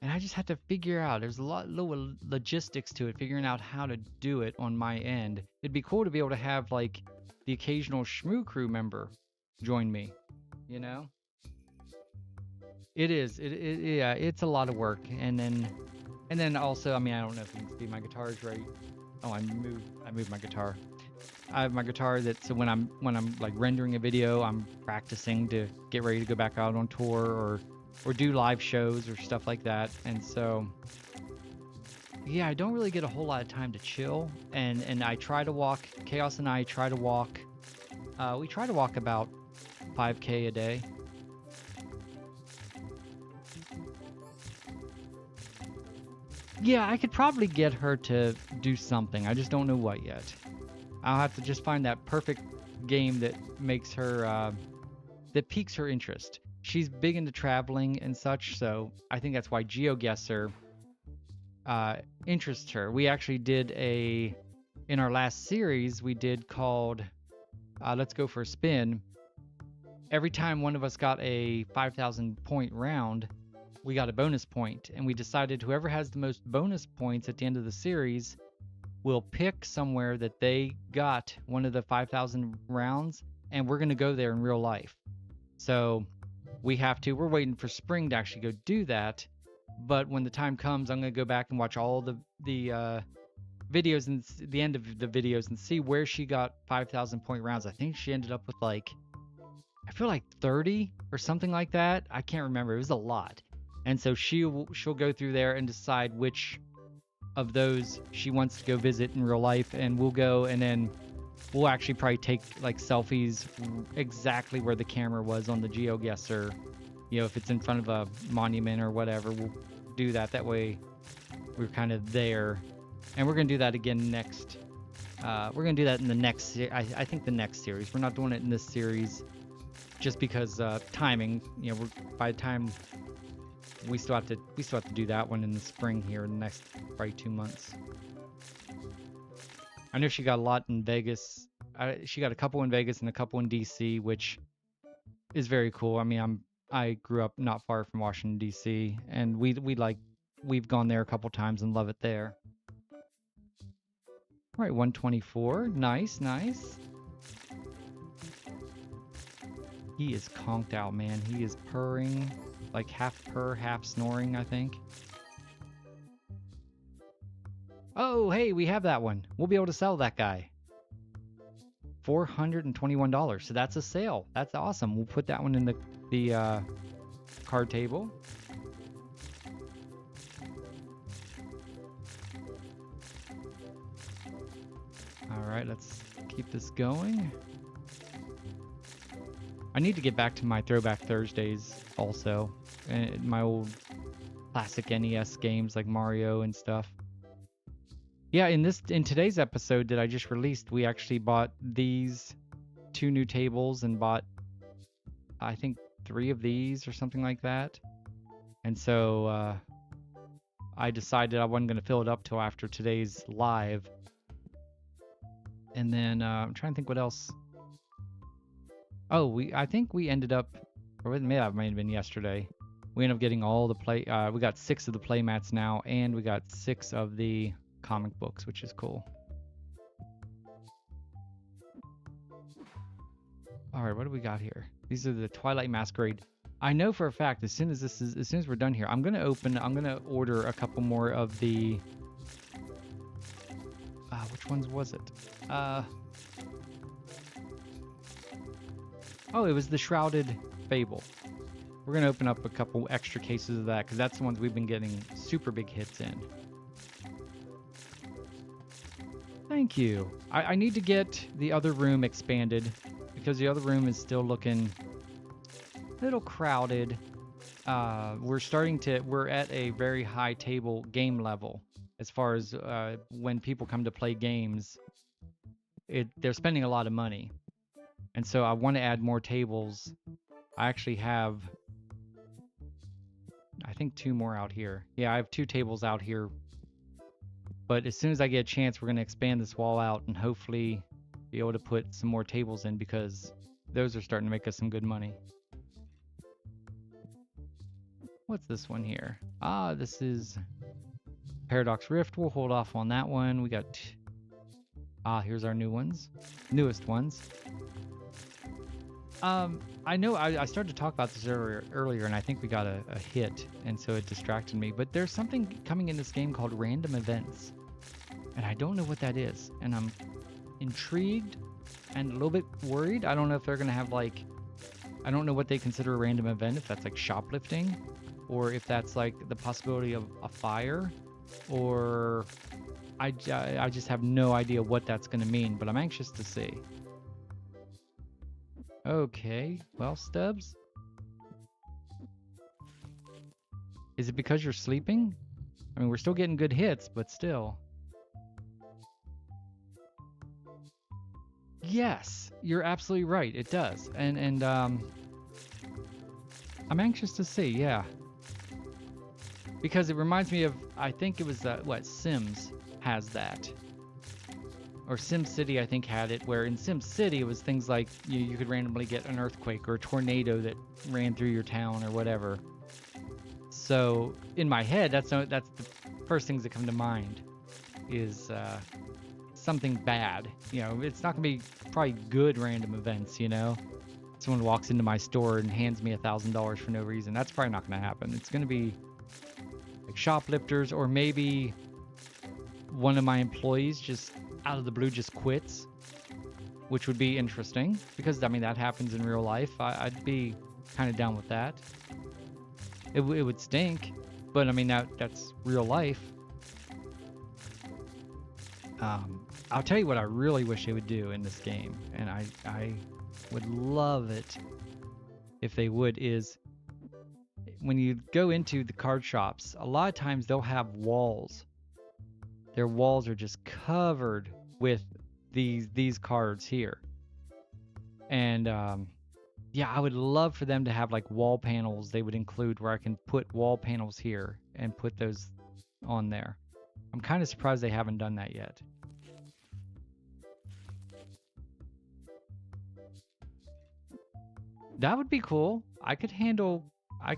And I just have to figure out, there's a little logistics to it, figuring out how to do it on my end. It'd be cool to be able to have like the occasional Shmoo Crew member join me, you know? It is, yeah, it's a lot of work. And then also, I mean, I don't know if you can see my guitar's right. Oh, I moved my guitar. I have my guitar so when I'm like rendering a video, I'm practicing to get ready to go back out on tour or do live shows or stuff like that. And so, yeah, I don't really get a whole lot of time to chill. And I try to walk, Chaos and I try to walk, we try to walk about 5K a day. Yeah, I could probably get her to do something. I just don't know what yet. I'll have to just find that perfect game that makes her, that piques her interest. She's big into traveling and such, so I think that's why GeoGuessr interests her. We actually did in our last series, we did called Let's Go for a Spin. Every time one of us got a 5,000 point round, we got a bonus point, and we decided whoever has the most bonus points at the end of the series will pick somewhere that they got one of the 5,000 rounds, and we're going to go there in real life. So we're waiting for spring to actually go do that. But when the time comes, I'm going to go back and watch all the videos and the end of the videos and see where she got 5,000 point rounds. I think she ended up with I feel like 30 or something like that. I can't remember. It was a lot. And so she'll go through there and decide which of those she wants to go visit in real life, and we'll go, and then we'll actually probably take selfies exactly where the camera was on the GeoGuessr. If it's in front of a monument or whatever, we'll do that. That way we're kind of there. And we're going to do that again next. We're going to do that in the next, I think the next series. We're not doing it in this series just because timing. By the time we still have to do that one in the spring here in the next probably 2 months. I know she got a lot in Vegas. She got a couple in Vegas and a couple in DC, which is very cool. I mean, I grew up not far from Washington DC, and we've gone there a couple times and love it there. All right, 124. Nice. He is conked out, man. He is purring, like half purr, half snoring, I think. Oh, hey, we have that one. We'll be able to sell that guy. $421. So that's a sale. That's awesome. We'll put that one in the card table. All right, let's keep this going. I need to get back to my Throwback Thursdays also. My old classic NES games like Mario and stuff. Yeah, in today's episode that I just released, we actually bought these 2 new tables and bought, I think, 3 of these or something like that. And so I decided I wasn't going to fill it up till after today's live. And then I'm trying to think what else. Oh, I think we ended up, or it may have been yesterday. We ended up getting all the we got 6 of the play mats now, and we got 6 of the comic books, which is cool. All right, what do we got here? These are the Twilight Masquerade. I know for a fact as soon as we're done here, I'm gonna order a couple more of the. Which ones was it? Oh, it was the Shrouded Fable. We're gonna open up a couple extra cases of that because that's the ones we've been getting super big hits in. Thank you. I need to get the other room expanded because the other room is still looking a little crowded. We're at a very high table game level as far as when people come to play games. They're spending a lot of money. And so I want to add more tables. I actually have, I think, 2 more out here. Yeah, I have 2 tables out here. But as soon as I get a chance, we're going to expand this wall out and hopefully be able to put some more tables in because those are starting to make us some good money. What's this one here? This is Paradox Rift. We'll hold off on that one. We got, here's our newest ones. I know I started to talk about this earlier, and I think we got a hit, and so it distracted me. But there's something coming in this game called random events, and I don't know what that is. And I'm intrigued and a little bit worried. I don't know if they're going to have I don't know what they consider a random event, if that's like shoplifting, or if that's like the possibility of a fire, or I just have no idea what that's going to mean, but I'm anxious to see. Okay, well, Stubbs. Is it because you're sleeping? I mean, we're still getting good hits, but still. Yes, you're absolutely right. It does. And I'm anxious to see, yeah. because it reminds me of, I think it was what Sims has that, or Sim City I think had it, where in Sim City it was things like you could randomly get an earthquake or a tornado that ran through your town or whatever. So in my head, that's the first things that come to mind is something bad. You know, it's not gonna be probably good random events. You know, someone walks into my store and hands me $1,000 for no reason. That's probably not gonna happen. It's gonna be like shoplifters, or maybe one of my employees just out of the blue just quits, which would be interesting because I mean that happens in real life. I'd be kind of down with that. It would stink, but I mean that's real life. I'll tell you what I really wish they would do in this game, and I would love it if they would, is when you go into the card shops, a lot of times they'll have walls. Their walls are just covered with these cards here. And yeah, I would love for them to have like wall panels they would include where I can put wall panels here and put those on there. I'm kind of surprised they haven't done that yet. That would be cool. I could handle a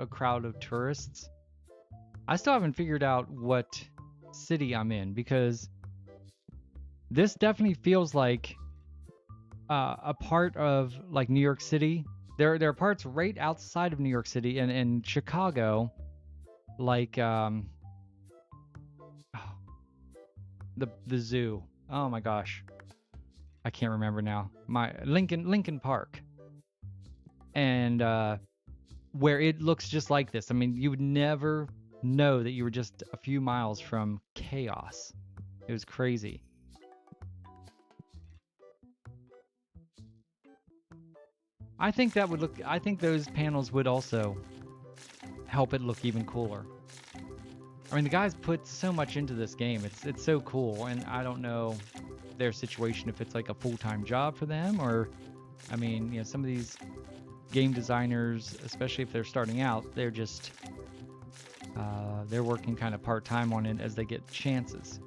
crowd of tourists. I still haven't figured out what city I'm in, because this definitely feels like a part of like New York City. There are parts right outside of New York City and in Chicago, like the zoo. Oh my gosh, I can't remember now. My Lincoln Park, and where it looks just like this. I mean, you would never know that you were just a few miles from chaos. It was crazy. I think those panels would also help it look even cooler. I mean, the guys put so much into this game. It's so cool, and I don't know their situation, if it's like a full-time job for them, or I mean, you know, some of these game designers, especially if they're starting out, they're just they're working kind of part-time on it as they get chances.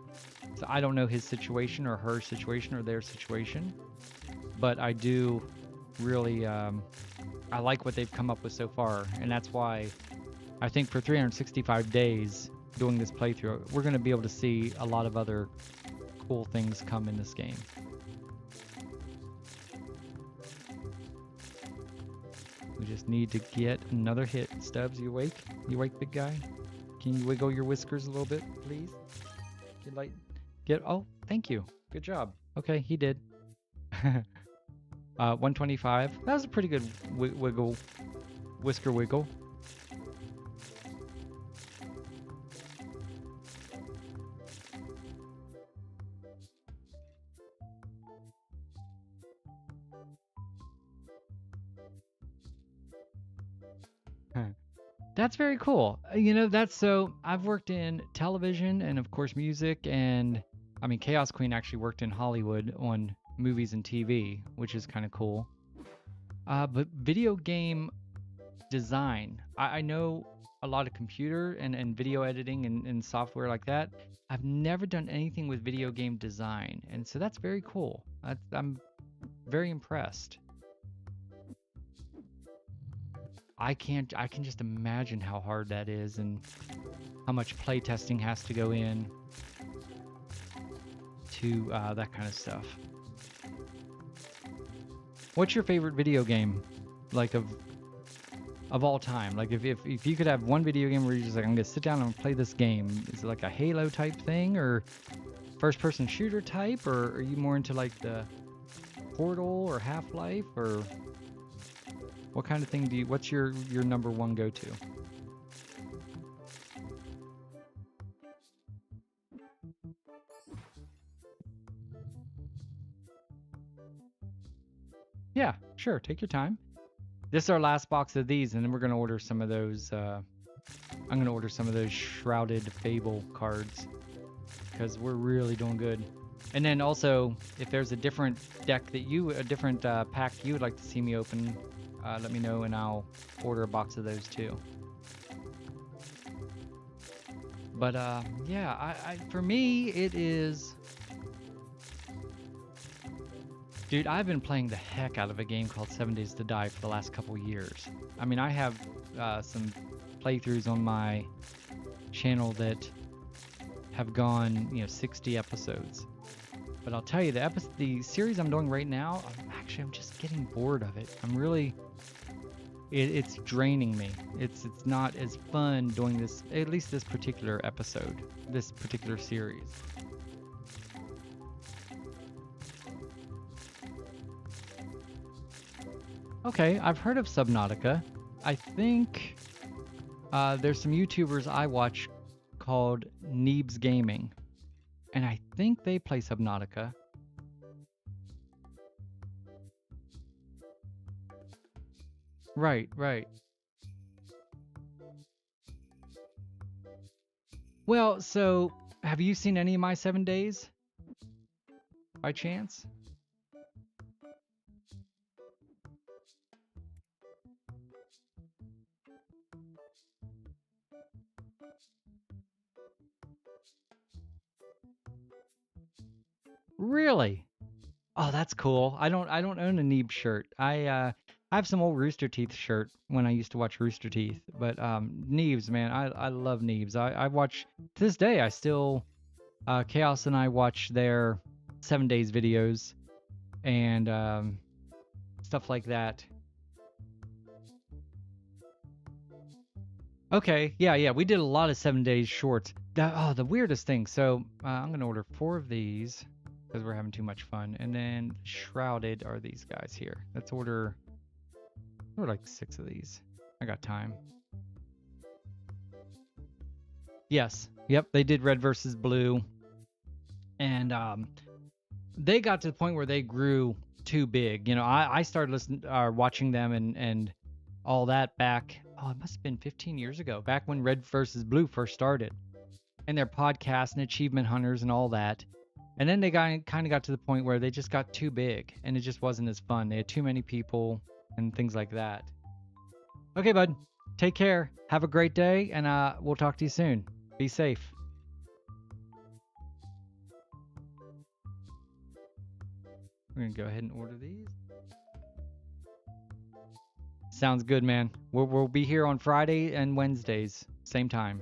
So I don't know his situation or her situation or their situation, but I do really I like what they've come up with so far, and that's why I think for 365 days doing this playthrough, we're going to be able to see a lot of other cool things come in this game. We just need to get another hit. Stubbs, you awake? You awake, big guy? Can you wiggle your whiskers a little bit, please? Oh, thank you. Good job. Okay, he did. 125. That was a pretty good whisker wiggle. That's very cool. You know, I've worked in television and of course music, and I mean Chaos Queen actually worked in Hollywood on movies and TV, which is kind of cool. But video game design, I know a lot of computer and video editing and software like that. I've never done anything with video game design, and so that's very cool. I'm very impressed. I can just imagine how hard that is and how much play testing has to go in to that kind of stuff. What's your favorite video game, like of all time? Like if you could have one video game where you're just like, I'm gonna sit down and play this game, is it like a Halo type thing, or first person shooter type, or are you more into like the Portal or Half-Life, or what kind of thing what's your number one go-to? Yeah, sure, take your time. This is our last box of these, and then we're gonna order some of those. I'm gonna order some of those Shrouded Fable cards because we're really doing good. And then also, if there's a different pack you would like to see me open, let me know and I'll order a box of those too. But yeah, for me it is. Dude, I've been playing the heck out of a game called 7 Days to Die for the last couple years. I mean, I have some playthroughs on my channel that have gone, 60 episodes. But I'll tell you, the series I'm doing right now, I'm just getting bored of it. I'm really, it's draining me. It's not as fun doing this, at least this particular episode, this particular series. Okay, I've heard of Subnautica. I think there's some YouTubers I watch called Neebs Gaming, and I think they play Subnautica. Right, right. Well, so have you seen any of my 7 days by chance? Really? Oh, that's cool. I don't own a Neeb shirt. I have some old Rooster Teeth shirt when I used to watch Rooster Teeth. But Neebs, man, I love Neebs. I watch to this day. I still Chaos and I watch their 7 days videos and stuff like that. Okay, yeah, we did a lot of 7 days shorts. The weirdest thing. So I'm gonna order 4 of these because we're having too much fun. And then shrouded are these guys here. Let's order like 6 of these. I got time. Yes. Yep. They did red versus blue, and they got to the point where they grew too big. I started listening, watching them, and all that back. Oh, it must have been 15 years ago, back when Red versus Blue first started, and their podcast and achievement hunters and all that. And then they kind of got to the point where they just got too big, and it just wasn't as fun. They had too many people and things like that. Okay, bud. Take care. Have a great day, and we'll talk to you soon. Be safe. We're going to go ahead and order these. Sounds good, man. We'll be here on Friday and Wednesdays, same time.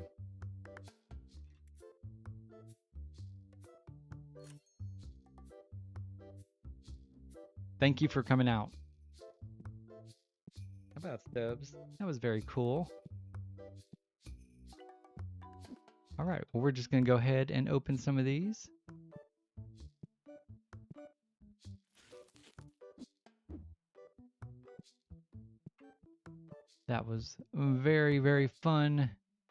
Thank you for coming out. How about Stubbs? That was very cool. All right, well, we're just going to go ahead and open some of these. That was very, very fun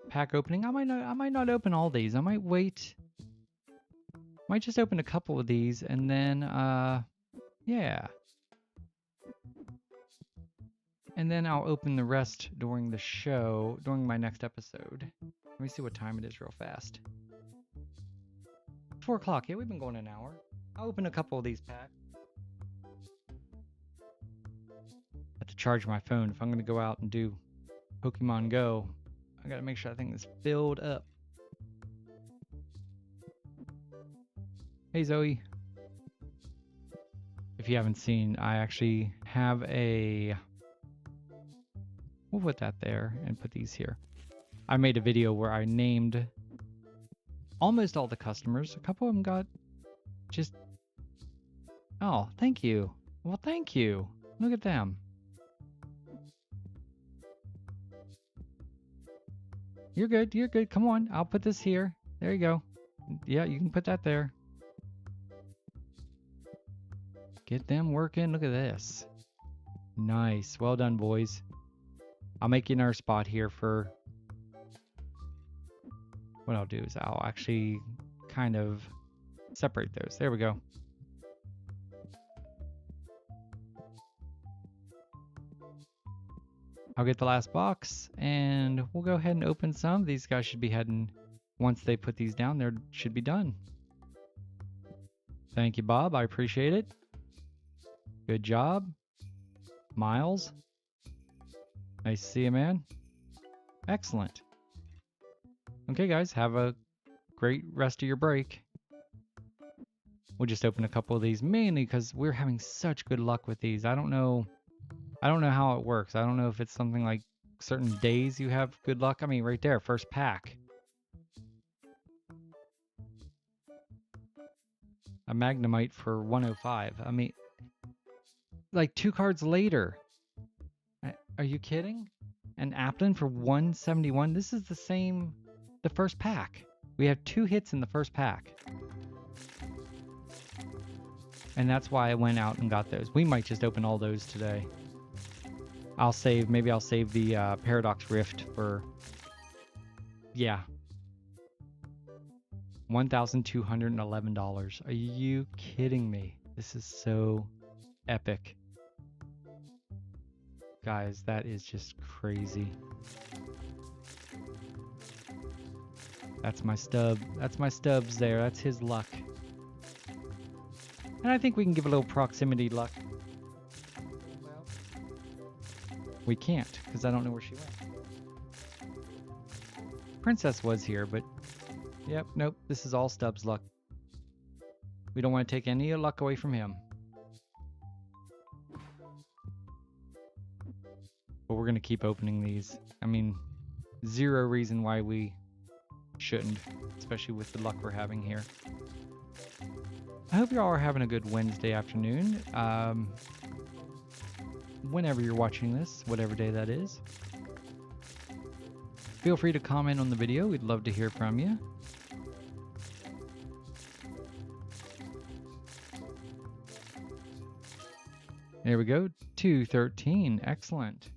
pack opening. I might not open all these. I might wait. Might just open a couple of these and then yeah. And then I'll open the rest during the show, during my next episode. Let me see what time it is real fast. 4 o'clock. Yeah, we've been going an hour. I'll open a couple of these packs. Have to charge my phone if I'm going to go out and do Pokemon Go. I got to make sure that thing is filled up. Hey, Zoe. If you haven't seen, I actually have a... We'll put that there and put these here. I made a video where I named almost all the customers. A couple of them got just... Oh, thank you. Well, thank you. Look at them. You're good. You're good. Come on. I'll put this here. There you go. Yeah, you can put that there. Get them working. Look at this. Nice. Well done, boys. I'll make you another spot here for... What I'll do is I'll actually kind of separate those. There we go. I'll get the last box, and we'll go ahead and open some. These guys should be heading, once they put these down, they should be done. Thank you, Bob. I appreciate it. Good job. Miles. Nice to see you, man. Excellent. Okay, guys, have a great rest of your break. We'll just open a couple of these mainly because we're having such good luck with these. I don't know how it works. I don't know if it's something like certain days you have good luck. I mean, right there, first pack. A Magnemite for 105. I mean, like 2 cards later. Are you kidding? An Applin for 171. This is the first pack. We have 2 hits in the first pack. And that's why I went out and got those. We might just open all those today. Maybe I'll save the Paradox Rift for, yeah, $1,211. Are you kidding me? This is so epic. Guys, that is just crazy. That's my stub. That's my stubs there. That's his luck. And I think we can give a little proximity luck. Well, we can't, because I don't know where she went. Princess was here, but yep, nope, this is all Stubbs luck. We don't want to take any luck away from him. But we're going to keep opening these. I mean, zero reason why we shouldn't, especially with the luck we're having here. I hope you all are having a good Wednesday afternoon. Whenever you're watching this, whatever day that is. Feel free to comment on the video. We'd love to hear from you. There we go. 213. Excellent.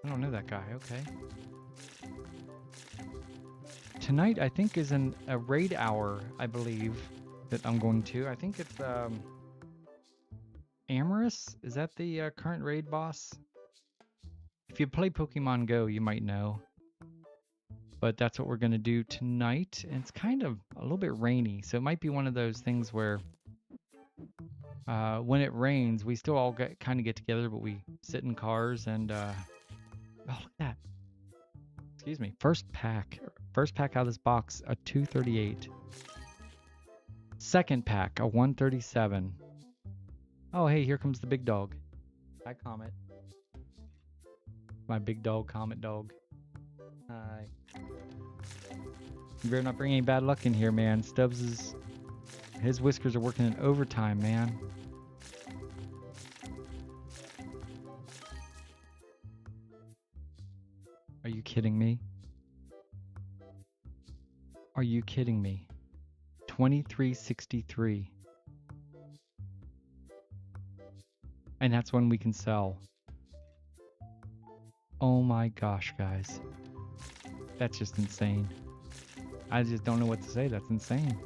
I don't know that guy. Okay. Tonight, I think, is a raid hour, I believe, that I'm going to. I think it's Amorous. Is that the current raid boss? If you play Pokemon Go, you might know. But that's what we're going to do tonight. And it's kind of a little bit rainy, so it might be one of those things where when it rains, we still all kind of get together, but we sit in cars and... oh, look at that. Excuse me. First pack out of this box, a 238. Second pack, a 137. Oh, hey, here comes the big dog. Hi, Comet. My big dog, Comet dog. Hi. You better not bring any bad luck in here, man. His whiskers are working in overtime, man. Are you kidding me? Are you kidding me? 2363. And that's when we can sell. Oh my gosh, guys. That's just insane. I just don't know what to say. That's insane.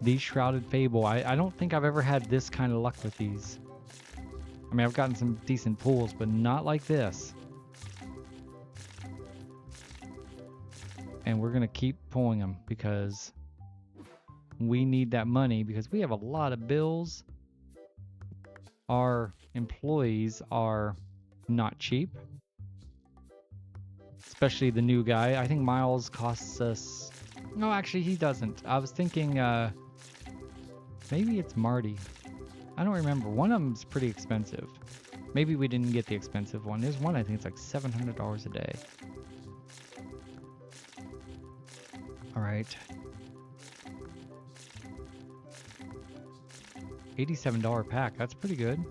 These Shrouded Fable. I don't think I've ever had this kind of luck with these. I mean, I've gotten some decent pulls, but not like this. And we're going to keep pulling them because we need that money because we have a lot of bills. Our employees are not cheap. Especially the new guy. I think Miles costs us... No, actually, he doesn't. I was thinking maybe it's Marty. I don't remember. One of them's pretty expensive. Maybe we didn't get the expensive one. There's one I think it's like $700 a day. All right. $87 pack. That's pretty good.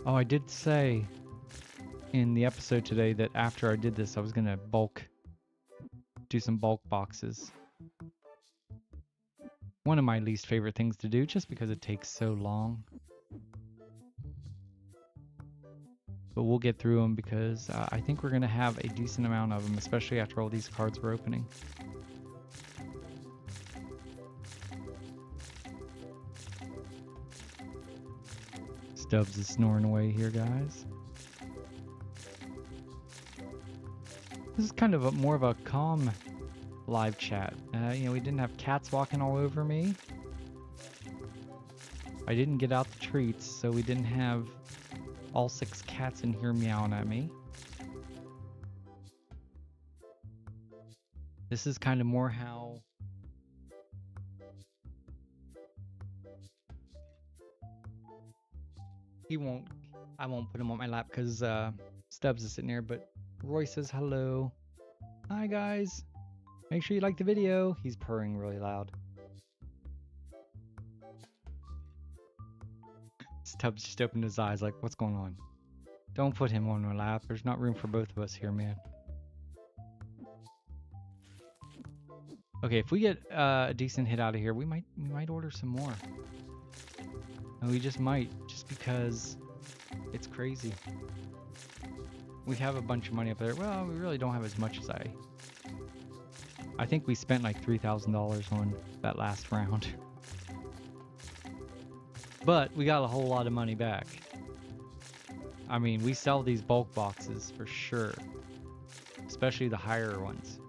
Oh, I did say in the episode today that after I did this, I was going to do some bulk boxes. One of my least favorite things to do just because it takes so long. But we'll get through them because I think we're going to have a decent amount of them, especially after all these cards we're opening. Stubbs is snoring away here, guys. This is kind of more of a calm live chat. You know, we didn't have cats walking all over me. I didn't get out the treats, so we didn't have all 6 cats in here meowing at me. This is kind of more how I won't put him on my lap because Stubbs is sitting there, but Roy says hello. Hi guys. Make sure you like the video. He's purring really loud. Stubbs just opened his eyes like, what's going on? Don't put him on my lap. There's not room for both of us here, man. Okay, if we get a decent hit out of here, we might order some more. And we just might, just because it's crazy. We have a bunch of money up there. Well, we really don't have as much as I think we spent like $3,000 on that last round. But we got a whole lot of money back. I mean, we sell these bulk boxes for sure. Especially the higher ones.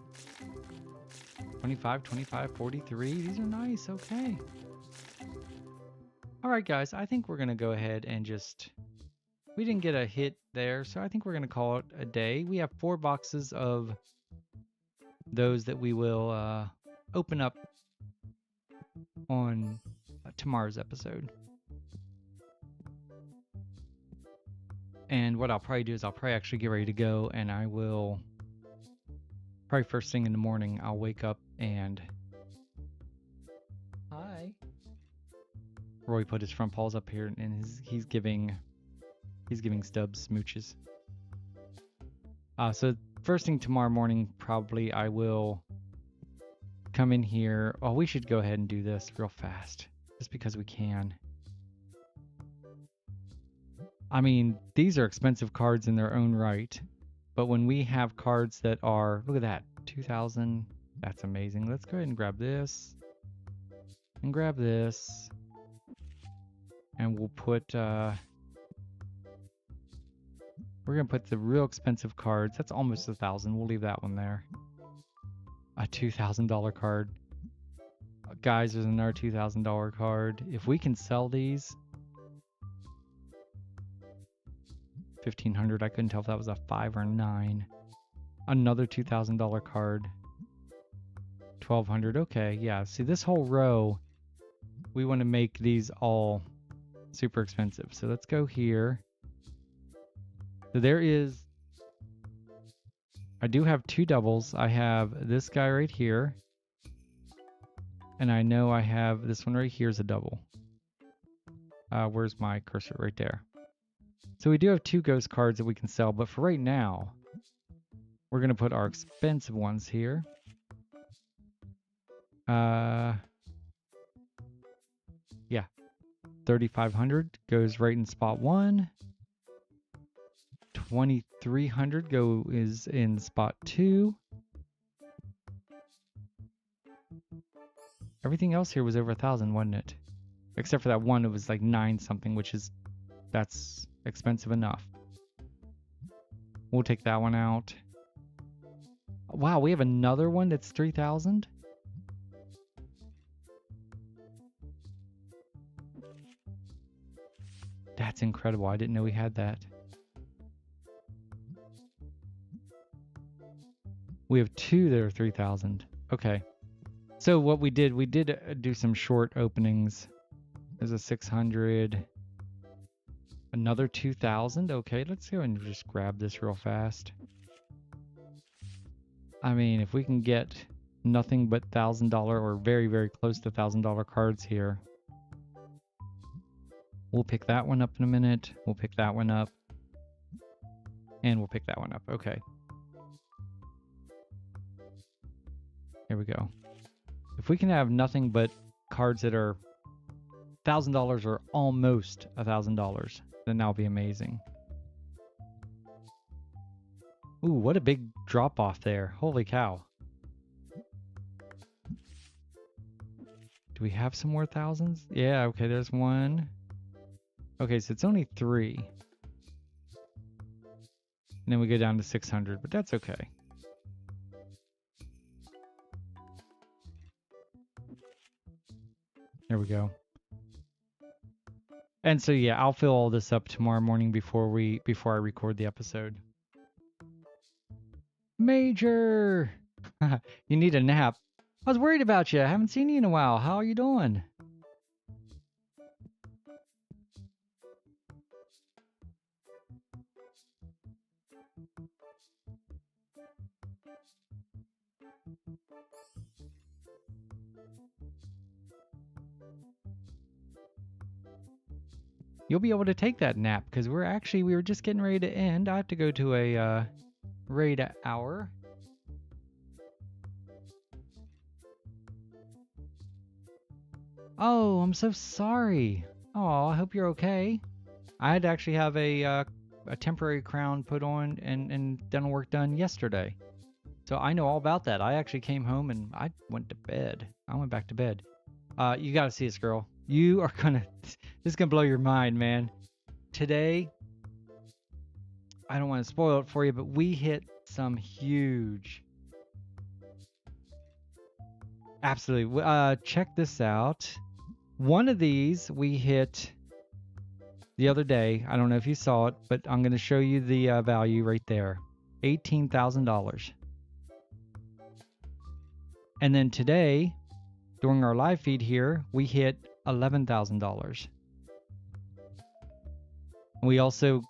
25, 25, 43. These are nice. Okay. All right, guys. I think we're going to go ahead and just... We didn't get a hit there, so I think we're going to call it a day. We have 4 boxes of those that we will open up on tomorrow's episode. And what I'll probably do is I'll probably actually get ready to go, and I will probably first thing in the morning I'll wake up and hi. Roy put his front paws up here and he's giving Stubbs smooches. So first thing tomorrow morning probably I will come in here. Oh, we should go ahead and do this real fast just because we can. I mean, these are expensive cards in their own right, but when we have cards that are, look at that, 2,000, that's amazing. Let's go ahead and grab this, and grab this, and we'll put, we're gonna put the real expensive cards. That's almost 1,000. We'll leave that one there. A $2,000 card. Guys, there's another $2,000 card. If we can sell these, 1,500. I couldn't tell if that was a 5 or 9. Another $2,000 card. 1,200. Okay, yeah. See, this whole row, we want to make these all super expensive. So let's go here. So there is... I do have 2 doubles. I have this guy right here. And I know I have this one right here is a double. Where's my cursor? Right there. So we do have 2 ghost cards that we can sell, but for right now, we're going to put our expensive ones here. Yeah. 3,500 goes right in spot 1. 2,300 is in spot 2. Everything else here was over 1,000, wasn't it? Except for that one, it was like 9 something, that's expensive enough. We'll take that one out. Wow, we have another one that's 3,000? That's incredible. I didn't know we had that. We have 2 that are 3,000. Okay. So what we did do some short openings. There's a 600. Another 2,000. Okay, let's go and just grab this real fast. I mean, if we can get nothing but $1,000 or very, very close to $1,000 cards here. We'll pick that one up in a minute. We'll pick that one up. And we'll pick that one up. Okay. Here we go. If we can have nothing but cards that are $1,000 or almost $1,000, then that'll be amazing. Ooh, what a big drop off there. Holy cow. Do we have some more thousands? Yeah, okay, there's one. Okay, so it's only 3. And then we go down to 600, but that's okay. There we go. And so yeah, I'll fill all this up tomorrow morning before I record the episode. Major! You need a nap. I was worried about you. I haven't seen you in a while. How are you doing? You'll be able to take that nap because we were just getting ready to end. I have to go to a raid hour. Oh, I'm so sorry. Oh, I hope you're okay. I had to actually have a temporary crown put on and dental work done yesterday. So I know all about that. I actually came home and I went to bed. I went back to bed. You gotta see this, girl. You are gonna, this is gonna blow your mind, man. Today, I don't want to spoil it for you, but we hit some huge. Absolutely. Check this out. One of these we hit the other day. I don't know if you saw it, but I'm going to show you the value right there. $18,000. And then today, during our live feed here, we hit $11,000. We also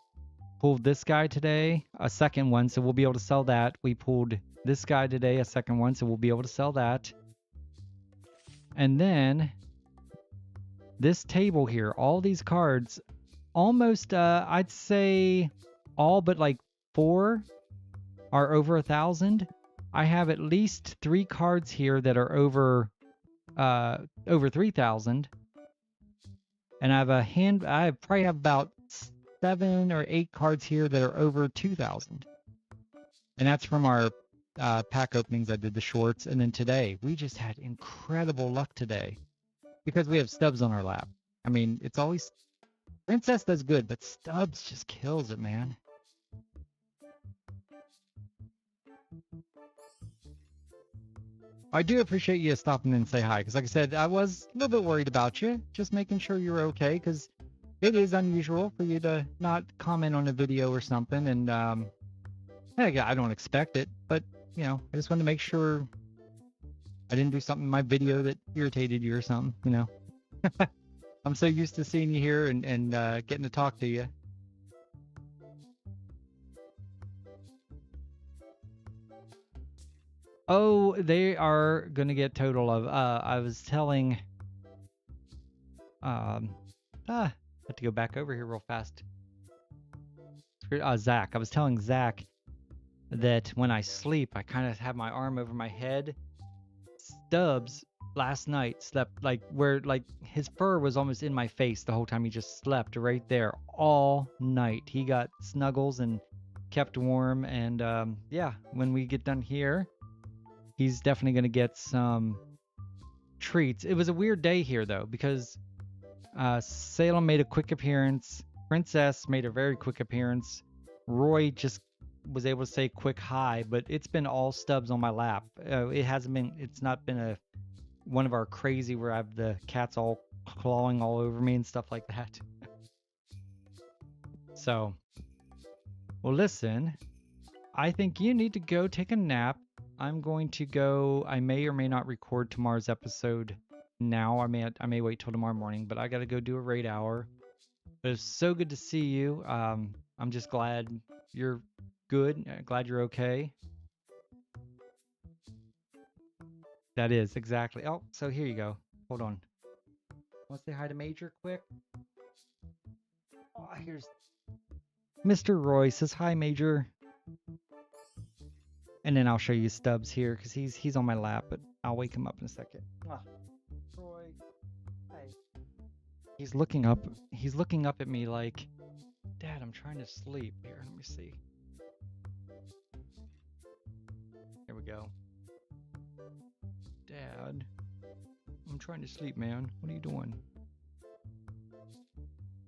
pulled this guy today, a second one, so we'll be able to sell that. We pulled this guy today, a second one, so we'll be able to sell that. And then this table here, all these cards, almost, I'd say all but like 4 are over 1,000. I have at least 3 cards here that are over 3,000. And I probably have about 7 or 8 cards here that are over 2,000. And that's from our pack openings. I did the shorts. And then today, we just had incredible luck today because we have Stubbs on our lap. I mean, it's always, Princess does good, but Stubbs just kills it, man. I do appreciate you stopping in and say hi, because like I said, I was a little bit worried about you, just making sure you're okay, because it is unusual for you to not comment on a video or something, and hey, I don't expect it, but, you know, I just wanted to make sure I didn't do something in my video that irritated you or something, you know. I'm so used to seeing you here and getting to talk to you. Oh, they are going to get total of, I was telling, I have to go back over here real fast. Zach, I was telling Zach that when I sleep, I kind of have my arm over my head. Stubbs last night slept like where like his fur was almost in my face the whole time. He just slept right there all night. He got snuggles and kept warm. And yeah, when we get done here, he's definitely going to get some treats. It was a weird day here though, because Salem made a quick appearance. Princess made a very quick appearance. Roy just was able to say quick hi, but it's been all Stubbs on my lap. It's not been one of our crazy where I have the cats all clawing all over me and stuff like that. So, well, listen, I think you need to go take a nap. I'm going to go. I may or may not record tomorrow's episode now. I may wait till tomorrow morning, but I got to go do a raid hour. But it's so good to see you. I'm just glad you're good. Glad you're okay. That is exactly. Oh, so here you go. Hold on. Want to say hi to Major quick? Oh, here's Mr. Roy says hi, Major. And then I'll show you Stubbs here because he's on my lap, but I'll wake him up in a second. Roy, hi. He's looking up. He's looking up at me like, Dad, I'm trying to sleep. Here, let me see. Here we go. Dad, I'm trying to sleep, man. What are you doing?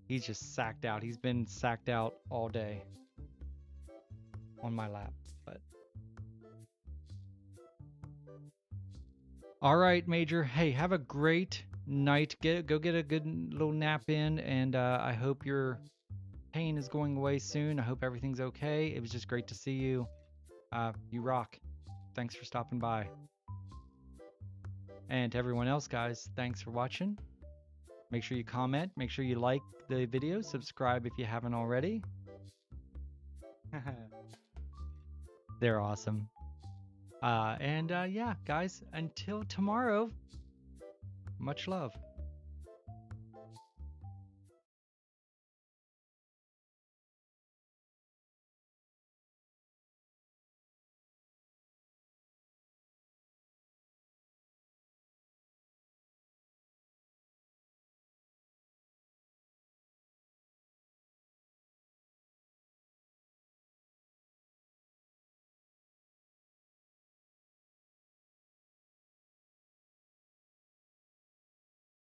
He's just sacked out. He's been sacked out all day on my lap. But all right, Major. Hey, have a great night. Go get a good little nap in, and I hope your pain is going away soon. I hope everything's okay. It was just great to see you. You rock. thanks for stopping by. And to everyone else, guys, thanks for watching. Make sure you comment, make sure you like the video, subscribe if you haven't already. They're awesome. Yeah, guys, until tomorrow, much love.